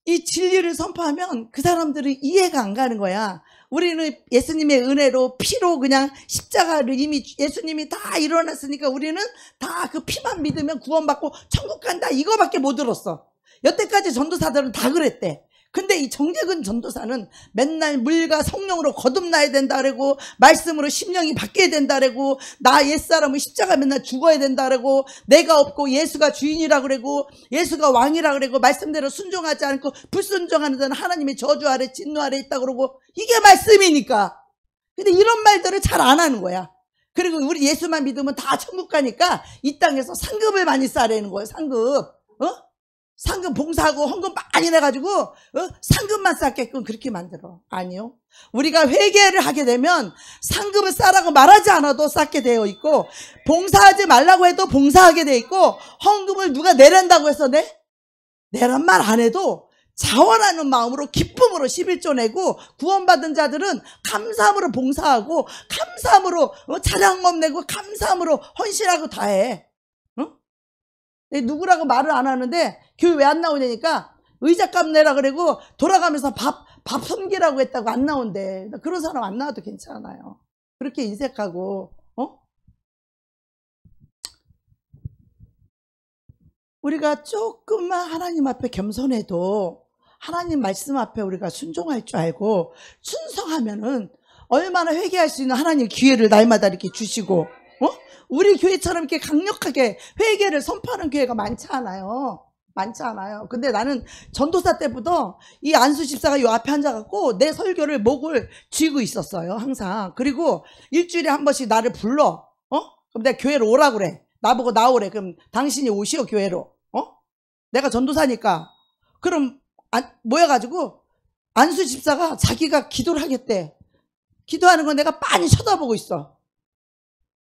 A: 이 진리를 선포하면 그 사람들은 이해가 안 가는 거야. 우리는 예수님의 은혜로 피로 그냥 십자가를 이미 예수님이 다 일어났으니까 우리는 다 그 피만 믿으면 구원받고 천국 간다 이거밖에 못 들었어. 여태까지 전도사들은 다 그랬대. 근데 이 정재근 전도사는 맨날 물과 성령으로 거듭나야 된다 그러고 말씀으로 심령이 바뀌어야 된다 그러고 나 옛사람은 십자가 맨날 죽어야 된다 그러고 내가 없고 예수가 주인이라 그러고 예수가 왕이라 그러고 말씀대로 순종하지 않고 불순종하는 자는 하나님의 저주 아래 진노 아래 있다 그러고 이게 말씀이니까. 근데 이런 말들을 잘 안 하는 거야. 그리고 우리 예수만 믿으면 다 천국 가니까 이 땅에서 상급을 많이 쌓으라는 거예요. 상급 봉사하고 헌금 많이 내가지고 상급만 쌓게끔 그렇게 만들어. 아니요. 우리가 회개를 하게 되면 상급을 쌓으라고 말하지 않아도 쌓게 되어 있고 봉사하지 말라고 해도 봉사하게 되어 있고 헌금을 누가 내란다고 해서 내란 말 안 해도 자원하는 마음으로 기쁨으로 11조 내고 구원받은 자들은 감사함으로 봉사하고 감사함으로 자량업 내고 감사함으로 헌신하고 다 해. 누구라고 말을 안 하는데 교회 왜 안 나오냐니까 의자값 내라 그러고 돌아가면서 밥 섬기라고 했다고 안 나온대. 그런 사람 안 나와도 괜찮아요. 그렇게 인색하고 우리가 조금만 하나님 앞에 겸손해도 하나님 말씀 앞에 우리가 순종할 줄 알고 순성하면은 얼마나 회개할 수 있는 하나님 기회를 날마다 이렇게 주시고 우리 교회처럼 이렇게 강력하게 회개를 선포하는 교회가 많지 않아요. 많지 않아요. 근데 나는 전도사 때부터 이 안수 집사가 요 앞에 앉아갖고 내 설교를 목을 쥐고 있었어요. 항상. 그리고 일주일에 한 번씩 나를 불러. 그럼 내가 교회로 오라고 그래. 나보고 나오래. 그럼 당신이 오시오 교회로. 내가 전도사니까. 그럼 모여가지고 안수 집사가 자기가 기도를 하겠대. 기도하는 건 내가 빤히 쳐다보고 있어.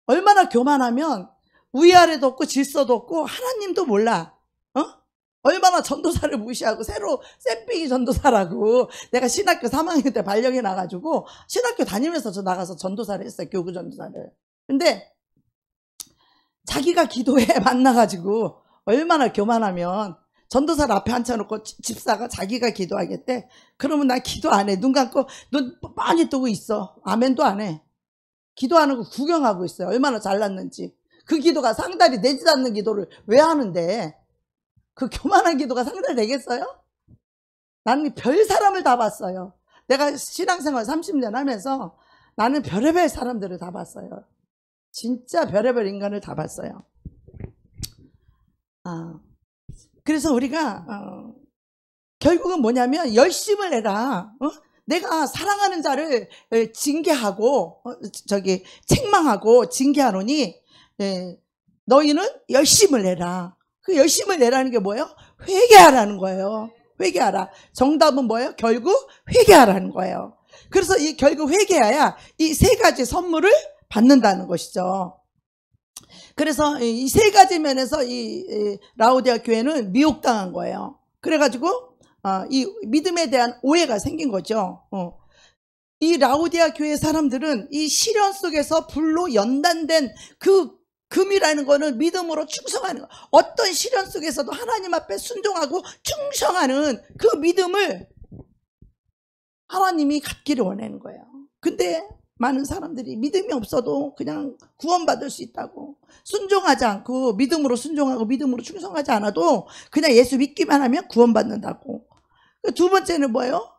A: 얼마나 교만하면 위아래도 없고 질서도 없고 하나님도 몰라. 얼마나 전도사를 무시하고 새로 쌤삐기 전도사라고. 내가 신학교 3학년 때 발령이 나가지고 신학교 다니면서 저 나가서 전도사를 했어요. 교구 전도사를. 근데 자기가 기도에 만나가지고 얼마나 교만하면 전도사를 앞에 앉혀놓고 집사가 자기가 기도하겠대. 그러면 나 기도 안 해. 눈 감고 눈 많이 뜨고 있어. 아멘도 안 해. 기도하는 거 구경하고 있어요. 얼마나 잘났는지. 그 기도가 상달이 되지도 않는 기도를 왜 하는데, 그 교만한 기도가 상달이 되겠어요? 나는 별 사람을 다 봤어요. 내가 신앙생활 30년 하면서 나는 별의별 사람들을 다 봤어요. 진짜 별의별 인간을 다 봤어요. 그래서 우리가 결국은 뭐냐면 열심을 해라. 내가 사랑하는 자를 징계하고 책망하고 징계하노니 너희는 열심을 내라. 그 열심을 내라는 게 뭐예요? 회개하라는 거예요. 회개하라. 정답은 뭐예요? 결국 회개하라는 거예요. 그래서 이 결국 회개해야 이 세 가지 선물을 받는다는 것이죠. 그래서 이 세 가지 면에서 이 라오디아 교회는 미혹당한 거예요. 그래가지고 이 믿음에 대한 오해가 생긴 거죠. 이 라오디아 교회 사람들은 이 시련 속에서 불로 연단된 그 금이라는 거는 믿음으로 충성하는 거. 어떤 시련 속에서도 하나님 앞에 순종하고 충성하는 그 믿음을 하나님이 갖기를 원하는 거예요. 근데 많은 사람들이 믿음이 없어도 그냥 구원받을 수 있다고, 순종하지 않고 믿음으로 순종하고 믿음으로 충성하지 않아도 그냥 예수 믿기만 하면 구원받는다고. 두 번째는 뭐예요?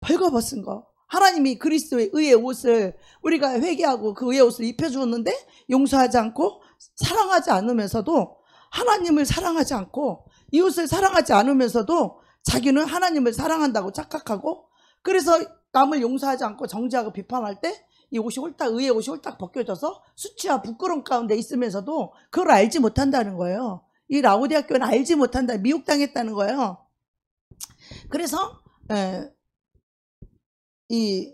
A: 벌거벗은 거. 하나님이 그리스도의 의의 옷을 우리가 회개하고 그 의의 옷을 입혀주었는데 용서하지 않고 사랑하지 않으면서도, 하나님을 사랑하지 않고 이웃을 사랑하지 않으면서도 자기는 하나님을 사랑한다고 착각하고, 그래서 남을 용서하지 않고 정죄하고 비판할 때 이 옷이 홀딱, 의의 옷이 홀딱 벗겨져서 수치와 부끄러움 가운데 있으면서도 그걸 알지 못한다는 거예요. 이 라오디아 교회는 알지 못한다, 미혹당했다는 거예요. 그래서 이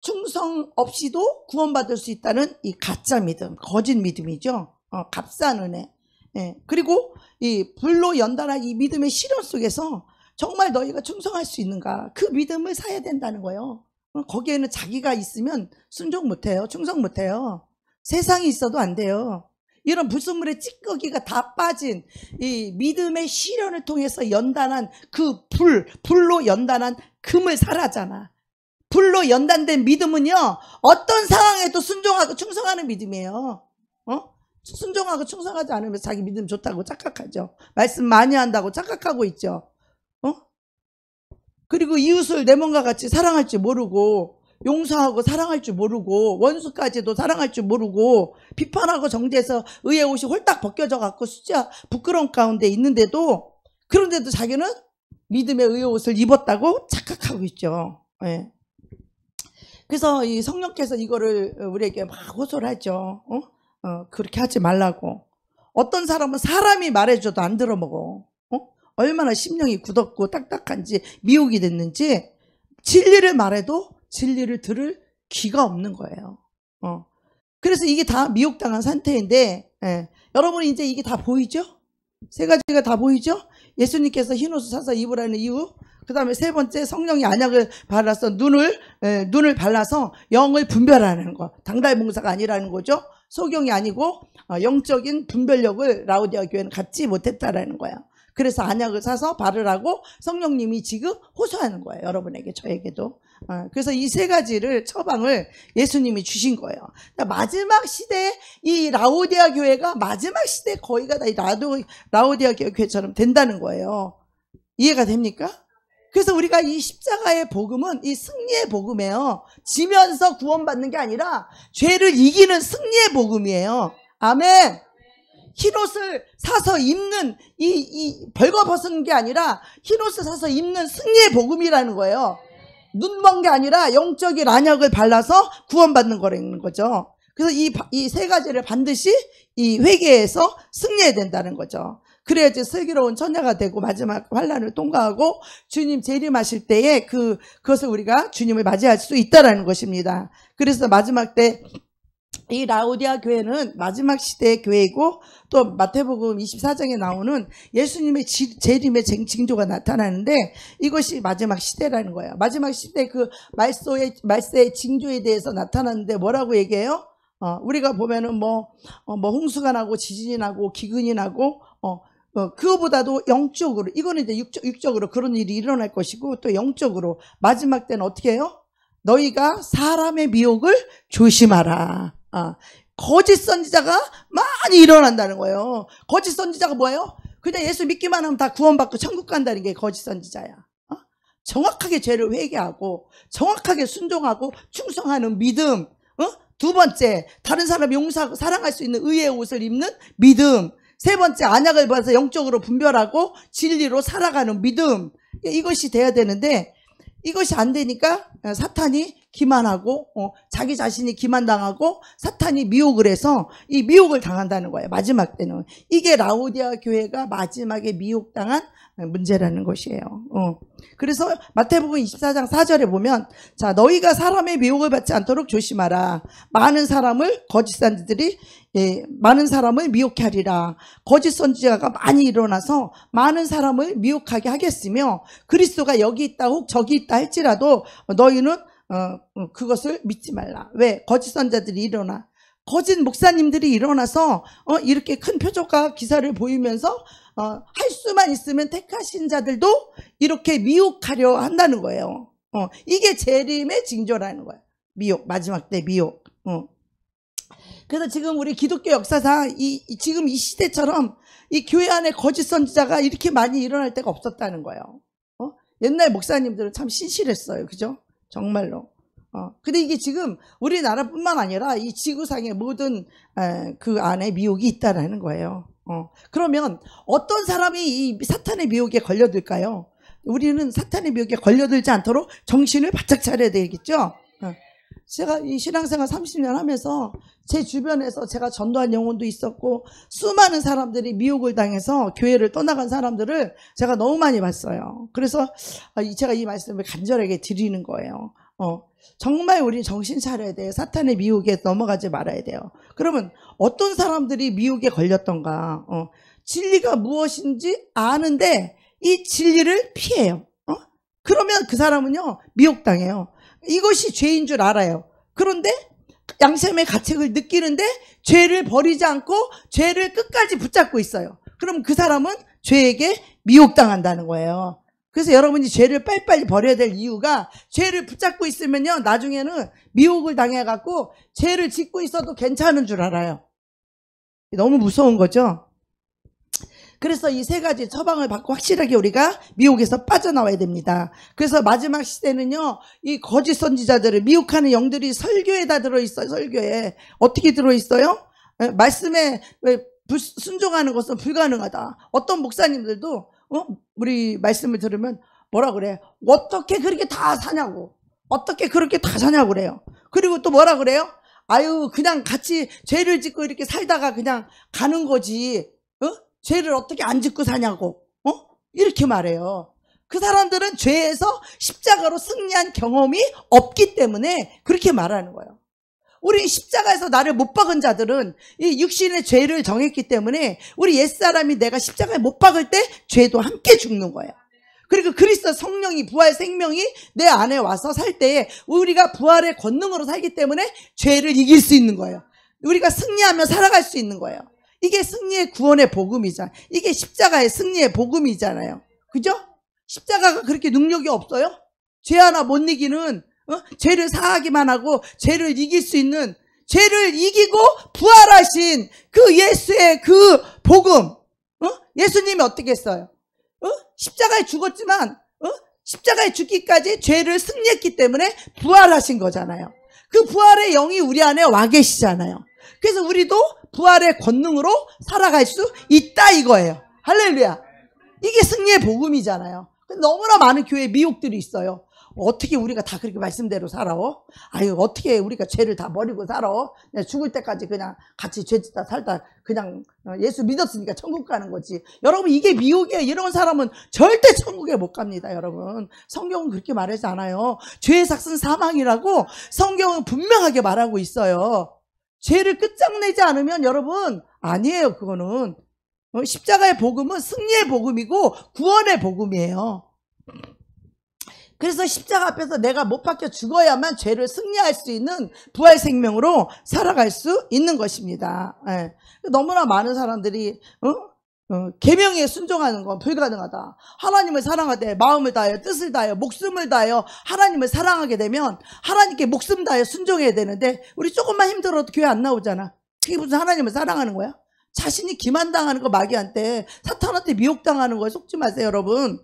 A: 충성 없이도 구원받을 수 있다는 이 가짜 믿음, 거짓 믿음이죠. 값싼 은혜. 그리고 이 불로 연달아 이 믿음의 시련 속에서 정말 너희가 충성할 수 있는가, 그 믿음을 사야 된다는 거예요. 거기에는 자기가 있으면 순종 못해요. 충성 못해요. 세상이 있어도 안 돼요. 이런 불순물의 찌꺼기가 다 빠진 이 믿음의 시련을 통해서 연단한 그 불로 연단한 금을 사라잖아. 불로 연단된 믿음은요, 어떤 상황에도 순종하고 충성하는 믿음이에요. 순종하고 충성하지 않으면 자기 믿음 좋다고 착각하죠. 말씀 많이 한다고 착각하고 있죠. 그리고 이웃을 내 몸과 같이 사랑할 줄 모르고, 용서하고 사랑할 줄 모르고, 원수까지도 사랑할 줄 모르고, 비판하고 정죄해서 의의 옷이 홀딱 벗겨져 갖고 수치와 부끄러움 가운데 있는데도, 그런데도 자기는 믿음의 의의 옷을 입었다고 착각하고 있죠. 그래서 이 성령께서 이거를 우리에게 막 호소를 하죠. 그렇게 하지 말라고. 어떤 사람은 사람이 말해줘도 안 들어먹어. 얼마나 심령이 굳었고 딱딱한지, 미혹이 됐는지 진리를 말해도 진리를 들을 귀가 없는 거예요. 그래서 이게 다 미혹당한 상태인데, 여러분 이제 이게 다 보이죠? 세 가지가 다 보이죠? 예수님께서 흰옷을 사서 입으라는 이유, 그 다음에 세 번째 성령이 안약을 발라서 눈을 발라서 영을 분별하는 거. 당달봉사가 아니라는 거죠. 소경이 아니고 영적인 분별력을 라오디아 교회는 갖지 못했다라는 거예요. 그래서 안약을 사서 바르라고 성령님이 지금 호소하는 거예요. 여러분에게, 저에게도. 그래서 이 세 가지를, 처방을 예수님이 주신 거예요. 마지막 시대에 이 라오디아 교회가 마지막 시대에 거의가 다 이 라오디아 교회처럼 된다는 거예요. 이해가 됩니까? 그래서 우리가 이 십자가의 복음은 이 승리의 복음이에요. 지면서 구원받는 게 아니라 죄를 이기는 승리의 복음이에요. 아멘. 흰옷을 사서 입는 이 벌거벗은 게 아니라 흰옷을 사서 입는 승리의 복음이라는 거예요. 눈먼 게 아니라 영적인 안약을 발라서 구원받는 거라는 거죠. 그래서 이 세 가지를 반드시 이 회개에서 승리해야 된다는 거죠. 그래야지 슬기로운 처녀가 되고 마지막 환난을 통과하고 주님 재림하실 때에 그것을 우리가 주님을 맞이할 수 있다라는 것입니다. 그래서 마지막 때 이 라오디아 교회는 마지막 시대의 교회이고, 또 마태복음 24장에 나오는 예수님의 재림의 징조가 나타나는데 이것이 마지막 시대라는 거예요. 마지막 시대 그 말세의 징조에 대해서 나타나는데 뭐라고 얘기해요? 우리가 보면은 뭐 홍수가 나고 지진이 나고 기근이 나고 그거보다도 영적으로, 이거는 이제 육적으로 그런 일이 일어날 것이고, 또 영적으로 마지막 때는 어떻게 해요? 너희가 사람의 미혹을 조심하라. 거짓 선지자가 많이 일어난다는 거예요. 거짓 선지자가 뭐예요? 그냥 예수 믿기만 하면 다 구원받고 천국 간다는 게 거짓 선지자야. 정확하게 죄를 회개하고 정확하게 순종하고 충성하는 믿음. 두 번째, 다른 사람 용서하고 사랑할 수 있는 의의 옷을 입는 믿음. 세 번째, 언약을 받아서 영적으로 분별하고 진리로 살아가는 믿음. 이것이 돼야 되는데, 이것이 안 되니까 사탄이 기만하고 자기 자신이 기만당하고 사탄이 미혹을 해서 이 미혹을 당한다는 거예요. 마지막 때는. 이게 라오디아 교회가 마지막에 미혹당한 문제라는 것이에요. 그래서 마태복음 24장 4절에 보면, 자, 너희가 사람의 미혹을 받지 않도록 조심하라. 많은 사람을 거짓 선지자들이 많은 사람을 미혹케 하리라. 거짓 선지자가 많이 일어나서 많은 사람을 미혹하게 하겠으며, 그리스도가 여기 있다 혹 저기 있다 할지라도 너희는 그것을 믿지 말라. 왜? 거짓 선지자들이 일어나, 거짓 목사님들이 일어나서 이렇게 큰 표적과 기사를 보이면서 할 수만 있으면 택하신 자들도 이렇게 미혹하려 한다는 거예요. 이게 재림의 징조라는 거예요. 미혹, 마지막 때 미혹. 그래서 지금 우리 기독교 역사상 지금 이 시대처럼 이 교회 안에 거짓 선지자가 이렇게 많이 일어날 때가 없었다는 거예요. 옛날 목사님들은 참 신실했어요. 그죠? 정말로. 근데 이게 지금 우리나라뿐만 아니라 이 지구상의 모든 그 안에 미혹이 있다라는 거예요. 그러면 어떤 사람이 이 사탄의 미혹에 걸려들까요? 우리는 사탄의 미혹에 걸려들지 않도록 정신을 바짝 차려야 되겠죠? 제가 이 신앙생활 30년 하면서 제 주변에서 제가 전도한 영혼도 있었고, 수많은 사람들이 미혹을 당해서 교회를 떠나간 사람들을 제가 너무 많이 봤어요. 그래서 제가 이 말씀을 간절하게 드리는 거예요. 정말 우리 정신 차려야 돼요. 사탄의 미혹에 넘어가지 말아야 돼요. 그러면 어떤 사람들이 미혹에 걸렸던가, 진리가 무엇인지 아는데 이 진리를 피해요. 그러면 그 사람은요, 미혹당해요. 이것이 죄인 줄 알아요. 그런데 양심의 가책을 느끼는데 죄를 버리지 않고 죄를 끝까지 붙잡고 있어요. 그럼 그 사람은 죄에게 미혹당한다는 거예요. 그래서 여러분이 죄를 빨리빨리 버려야 될 이유가, 죄를 붙잡고 있으면요, 나중에는 미혹을 당해갖고 죄를 짓고 있어도 괜찮은 줄 알아요. 너무 무서운 거죠. 그래서 이 세 가지 처방을 받고 확실하게 우리가 미혹에서 빠져나와야 됩니다. 그래서 마지막 시대는요, 이 거짓 선지자들을 미혹하는 영들이 설교에 다 들어있어요. 설교에. 어떻게 들어있어요? 말씀에 순종하는 것은 불가능하다. 어떤 목사님들도 우리 말씀을 들으면 뭐라 그래? 어떻게 그렇게 다 사냐고. 어떻게 그렇게 다 사냐고 그래요. 그리고 또 뭐라 그래요? 아유, 그냥 같이 죄를 짓고 이렇게 살다가 그냥 가는 거지. 죄를 어떻게 안 짓고 사냐고. 이렇게 말해요. 그 사람들은 죄에서 십자가로 승리한 경험이 없기 때문에 그렇게 말하는 거예요. 우리 십자가에서 나를 못 박은 자들은 이 육신의 죄를 정했기 때문에 우리 옛사람이 내가 십자가에 못 박을 때 죄도 함께 죽는 거예요. 그리고 그리스도 성령이, 부활 생명이 내 안에 와서 살 때에 우리가 부활의 권능으로 살기 때문에 죄를 이길 수 있는 거예요. 우리가 승리하며 살아갈 수 있는 거예요. 이게 승리의 구원의 복음이잖아요. 이게 십자가의 승리의 복음이잖아요. 그죠? 십자가가 그렇게 능력이 없어요? 죄 하나 못 이기는, 죄를 사하기만 하고 죄를 이길 수 있는, 죄를 이기고 부활하신 그 예수의 그 복음. 예수님이 어떻게 했어요? 십자가에 죽었지만 십자가에 죽기까지 죄를 승리했기 때문에 부활하신 거잖아요. 그 부활의 영이 우리 안에 와 계시잖아요. 그래서 우리도 부활의 권능으로 살아갈 수 있다 이거예요. 할렐루야. 이게 승리의 복음이잖아요. 너무나 많은 교회에 미혹들이 있어요. 어떻게 우리가 다 그렇게 말씀대로 살아? 아유, 어떻게 우리가 죄를 다 버리고 살아? 죽을 때까지 그냥 같이 죄 짓다 살다 그냥 예수 믿었으니까 천국 가는 거지. 여러분, 이게 미혹이에요. 이런 사람은 절대 천국에 못 갑니다, 여러분. 성경은 그렇게 말하지 않아요. 죄의 삭은 사망이라고 성경은 분명하게 말하고 있어요. 죄를 끝장내지 않으면 여러분, 아니에요, 그거는. 십자가의 복음은 승리의 복음이고 구원의 복음이에요. 그래서 십자가 앞에서 내가 못 박혀 죽어야만 죄를 승리할 수 있는 부활 생명으로 살아갈 수 있는 것입니다. 예. 너무나 많은 사람들이 계명에 순종하는 건 불가능하다. 하나님을 사랑하되 마음을 다하여 뜻을 다하여 목숨을 다하여 하나님을 사랑하게 되면 하나님께 목숨 다하여 순종해야 되는데 우리 조금만 힘들어도 교회 안 나오잖아. 그게 무슨 하나님을 사랑하는 거야? 자신이 기만당하는 거, 마귀한테, 사탄한테 미혹당하는 거에 속지 마세요, 여러분.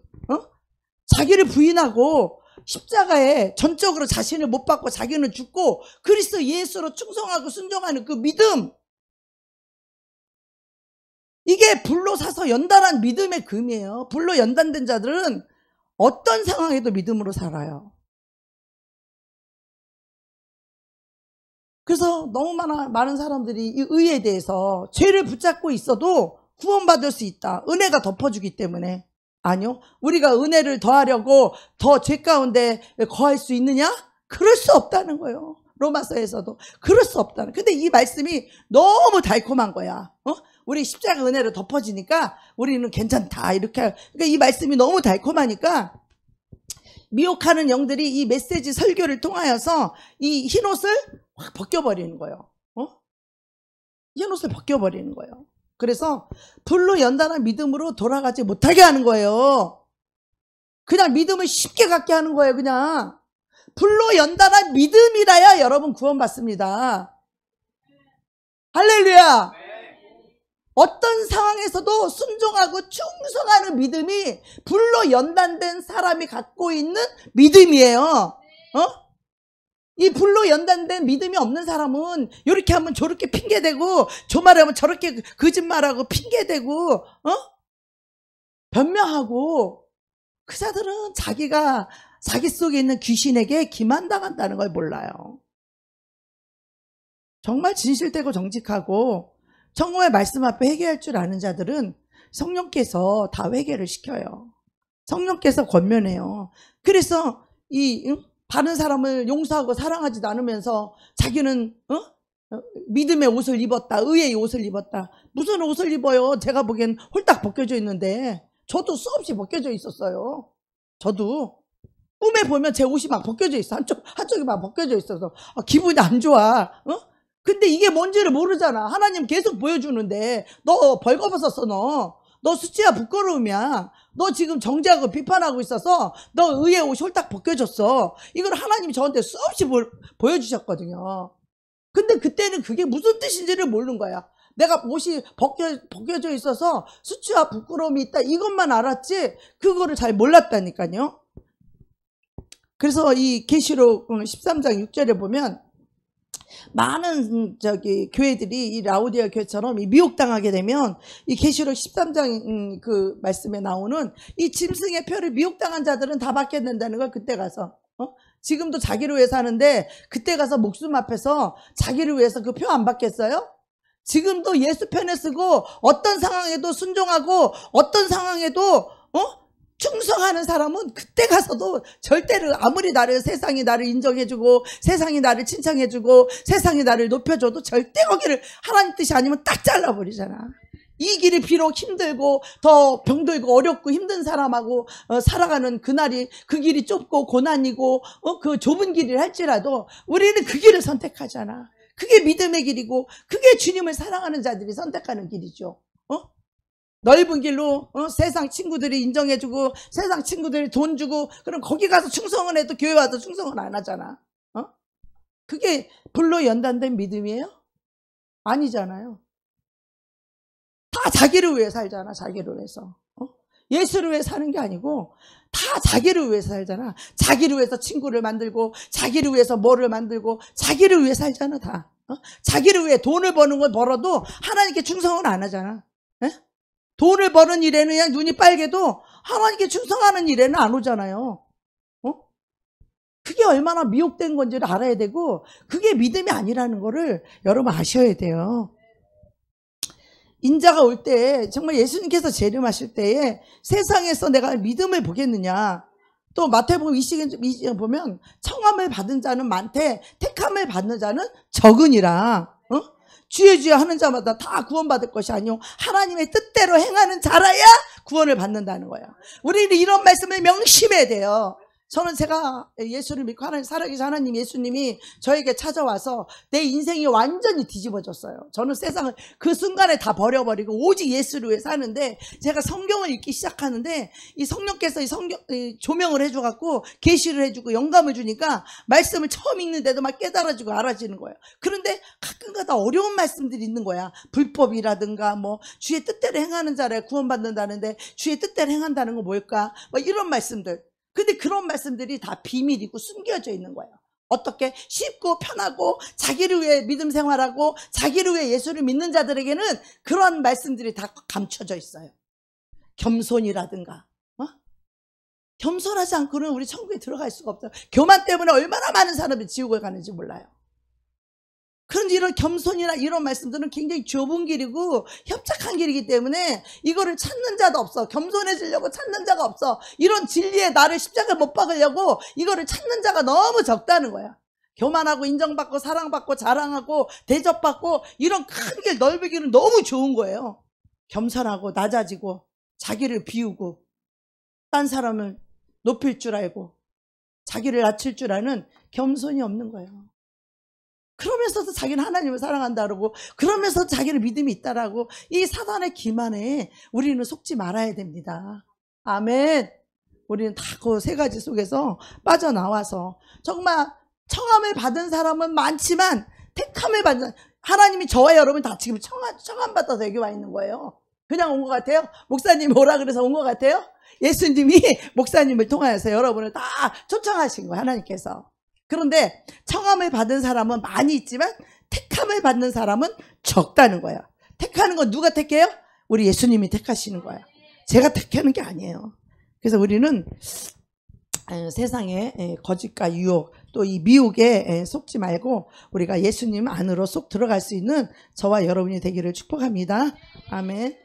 A: 자기를 부인하고 십자가에 전적으로 자신을 못 박고 자기는 죽고 그리스도 예수로 충성하고 순종하는 그 믿음, 이게 불로 사서 연단한 믿음의 금이에요. 불로 연단된 자들은 어떤 상황에도 믿음으로 살아요. 그래서 너무 많은 사람들이 이 의에 대해서 죄를 붙잡고 있어도 구원받을 수 있다. 은혜가 덮어주기 때문에. 아니요. 우리가 은혜를 더하려고 더 죄 가운데 거할 수 있느냐? 그럴 수 없다는 거예요. 로마서에서도 그럴 수 없다는. 근데 이 말씀이 너무 달콤한 거야. 우리 십자가 은혜를 덮어지니까 우리는 괜찮다. 이렇게. 그러니까 이 말씀이 너무 달콤하니까 미혹하는 영들이 이 메시지 설교를 통하여서 이 흰옷을 확 벗겨버리는 거예요. 흰옷을 벗겨버리는 거예요. 그래서 불로 연단한 믿음으로 돌아가지 못하게 하는 거예요. 그냥 믿음을 쉽게 갖게 하는 거예요. 그냥 불로 연단한 믿음이라야 여러분 구원받습니다. 할렐루야. 어떤 상황에서도 순종하고 충성하는 믿음이 불로 연단된 사람이 갖고 있는 믿음이에요. 이 불로 연단된 믿음이 없는 사람은 이렇게 하면 저렇게 핑계대고 저 말하면 저렇게 거짓말하고 핑계대고 변명하고 그 자들은 자기가 자기 속에 있는 귀신에게 기만당한다는 걸 몰라요. 정말 진실되고 정직하고 성령의 말씀 앞에 회개할 줄 아는 자들은 성령께서 다 회개를 시켜요. 성령께서 권면해요. 그래서 이 다른 사람을 용서하고 사랑하지도 않으면서 자기는 믿음의 옷을 입었다. 의의 옷을 입었다. 무슨 옷을 입어요? 제가 보기엔 홀딱 벗겨져 있는데 저도 수없이 벗겨져 있었어요. 저도 꿈에 보면 제 옷이 막 벗겨져 있어. 한쪽이 막 벗겨져 있어서 기분이 안 좋아. 근데 이게 뭔지를 모르잖아. 하나님 계속 보여주는데 너 벌거벗었어. 너 수치야 부끄러움이야. 너 지금 정죄하고 비판하고 있어서 너 의의 옷이 홀딱 벗겨졌어. 이걸 하나님이 저한테 수없이 보여주셨거든요. 근데 그때는 그게 무슨 뜻인지를 모르는 거야. 내가 옷이 벗겨져 있어서 수치와 부끄러움이 있다 이것만 알았지 그거를 잘 몰랐다니까요. 그래서 이 계시록 13장 6절에 보면 많은 교회들이 이 라오디아 교회처럼 이 미혹당하게 되면 이 계시록 13장 그 말씀에 나오는 이 짐승의 표를 미혹당한 자들은 다 받게 된다는 걸 그때 가서 지금도 자기를 위해서 하는데 그때 가서 목숨 앞에서 자기를 위해서 그 표 안 받겠어요? 지금도 예수 편에 쓰고 어떤 상황에도 순종하고 어떤 상황에도 충성하는 사람은 그때 가서도 절대로 아무리 세상이 나를 인정해주고 세상이 나를 칭찬해주고 세상이 나를 높여줘도 절대 거기를 하나님 뜻이 아니면 딱 잘라버리잖아. 이 길이 비록 힘들고 더 병들고 어렵고 힘든 사람하고 살아가는 그날이 그 길이 좁고 고난이고 그 좁은 길을 할지라도 우리는 그 길을 선택하잖아. 그게 믿음의 길이고 그게 주님을 사랑하는 자들이 선택하는 길이죠. 넓은 길로 세상 친구들이 인정해주고 세상 친구들이 돈 주고 그럼 거기 가서 충성을 해도 교회 와서 충성을 안 하잖아. 그게 불로 연단된 믿음이에요? 아니잖아요. 다 자기를 위해 살잖아. 자기를 위해서. 예수를 위해 사는 게 아니고 다 자기를 위해서 살잖아. 자기를 위해서 친구를 만들고 자기를 위해서 뭐를 만들고 자기를 위해 살잖아. 다. 자기를 위해 돈을 버는 건 벌어도 하나님께 충성을 안 하잖아. 에? 돈을 버는 일에는 그냥 눈이 빨개도 하나님께 충성하는 일에는 안 오잖아요. 그게 얼마나 미혹된 건지를 알아야 되고 그게 믿음이 아니라는 거를 여러분 아셔야 돼요. 인자가 올 때 정말 예수님께서 재림하실 때에 세상에서 내가 믿음을 보겠느냐. 또 마태복음 20장 보면 청함을 받은 자는 많되 택함을 받는 자는 적으니라. 주의 주의 하는 자마다 다 구원받을 것이 아니오 하나님의 뜻대로 행하는 자라야 구원을 받는다는 거야. 우리는 이런 말씀을 명심해야 돼요. 저는 제가 예수를 믿고 살아계신 하나님 예수님이 저에게 찾아와서 내 인생이 완전히 뒤집어졌어요. 저는 세상을 그 순간에 다 버려버리고 오직 예수를 위해 사는데, 제가 성경을 읽기 시작하는데 이 성령께서 조명을 해줘갖고 계시를 해주고 영감을 주니까 말씀을 처음 읽는데도 막 깨달아지고 알아지는 거예요. 그런데 가끔가다 어려운 말씀들이 있는 거야. 불법이라든가 뭐 주의 뜻대로 행하는 자를 구원받는다는데 주의 뜻대로 행한다는 건 뭘까? 뭐 이런 말씀들. 근데 그런 말씀들이 다 비밀이고 숨겨져 있는 거예요. 어떻게 쉽고 편하고 자기를 위해 믿음 생활하고 자기를 위해 예수를 믿는 자들에게는 그런 말씀들이 다 감춰져 있어요. 겸손이라든가, 겸손하지 않고는 우리 천국에 들어갈 수가 없어요. 교만 때문에 얼마나 많은 사람이 지옥을 가는지 몰라요. 그런데 이런 겸손이나 이런 말씀들은 굉장히 좁은 길이고 협착한 길이기 때문에 이거를 찾는 자도 없어. 겸손해지려고 찾는 자가 없어. 이런 진리에 나를 십자가에 못 박으려고 이거를 찾는 자가 너무 적다는 거야. 교만하고 인정받고 사랑받고 자랑하고 대접받고 이런 큰 길 넓이기는 너무 좋은 거예요. 겸손하고 낮아지고 자기를 비우고 딴 사람을 높일 줄 알고 자기를 낮출 줄 아는 겸손이 없는 거예요. 그러면서도 자기는 하나님을 사랑한다 그러고 그러면서도 자기는 믿음이 있다라고 이 사단의 기만에 우리는 속지 말아야 됩니다. 아멘. 우리는 다 그 세 가지 속에서 빠져나와서 정말 청함을 받은 사람은 많지만 택함을 받는, 하나님이 저와 여러분 다 지금 청함 받아서 여기 와 있는 거예요. 그냥 온 것 같아요? 목사님 오라 그래서 온 것 같아요? 예수님이 목사님을 통하여서 여러분을 다 초청하신 거예요, 하나님께서. 그런데 청함을 받은 사람은 많이 있지만 택함을 받는 사람은 적다는 거예요. 택하는 건 누가 택해요? 우리 예수님이 택하시는 거예요. 제가 택하는 게 아니에요. 그래서 우리는 세상의 거짓과 유혹 또 이 미혹에 속지 말고 우리가 예수님 안으로 쏙 들어갈 수 있는 저와 여러분이 되기를 축복합니다. 아멘.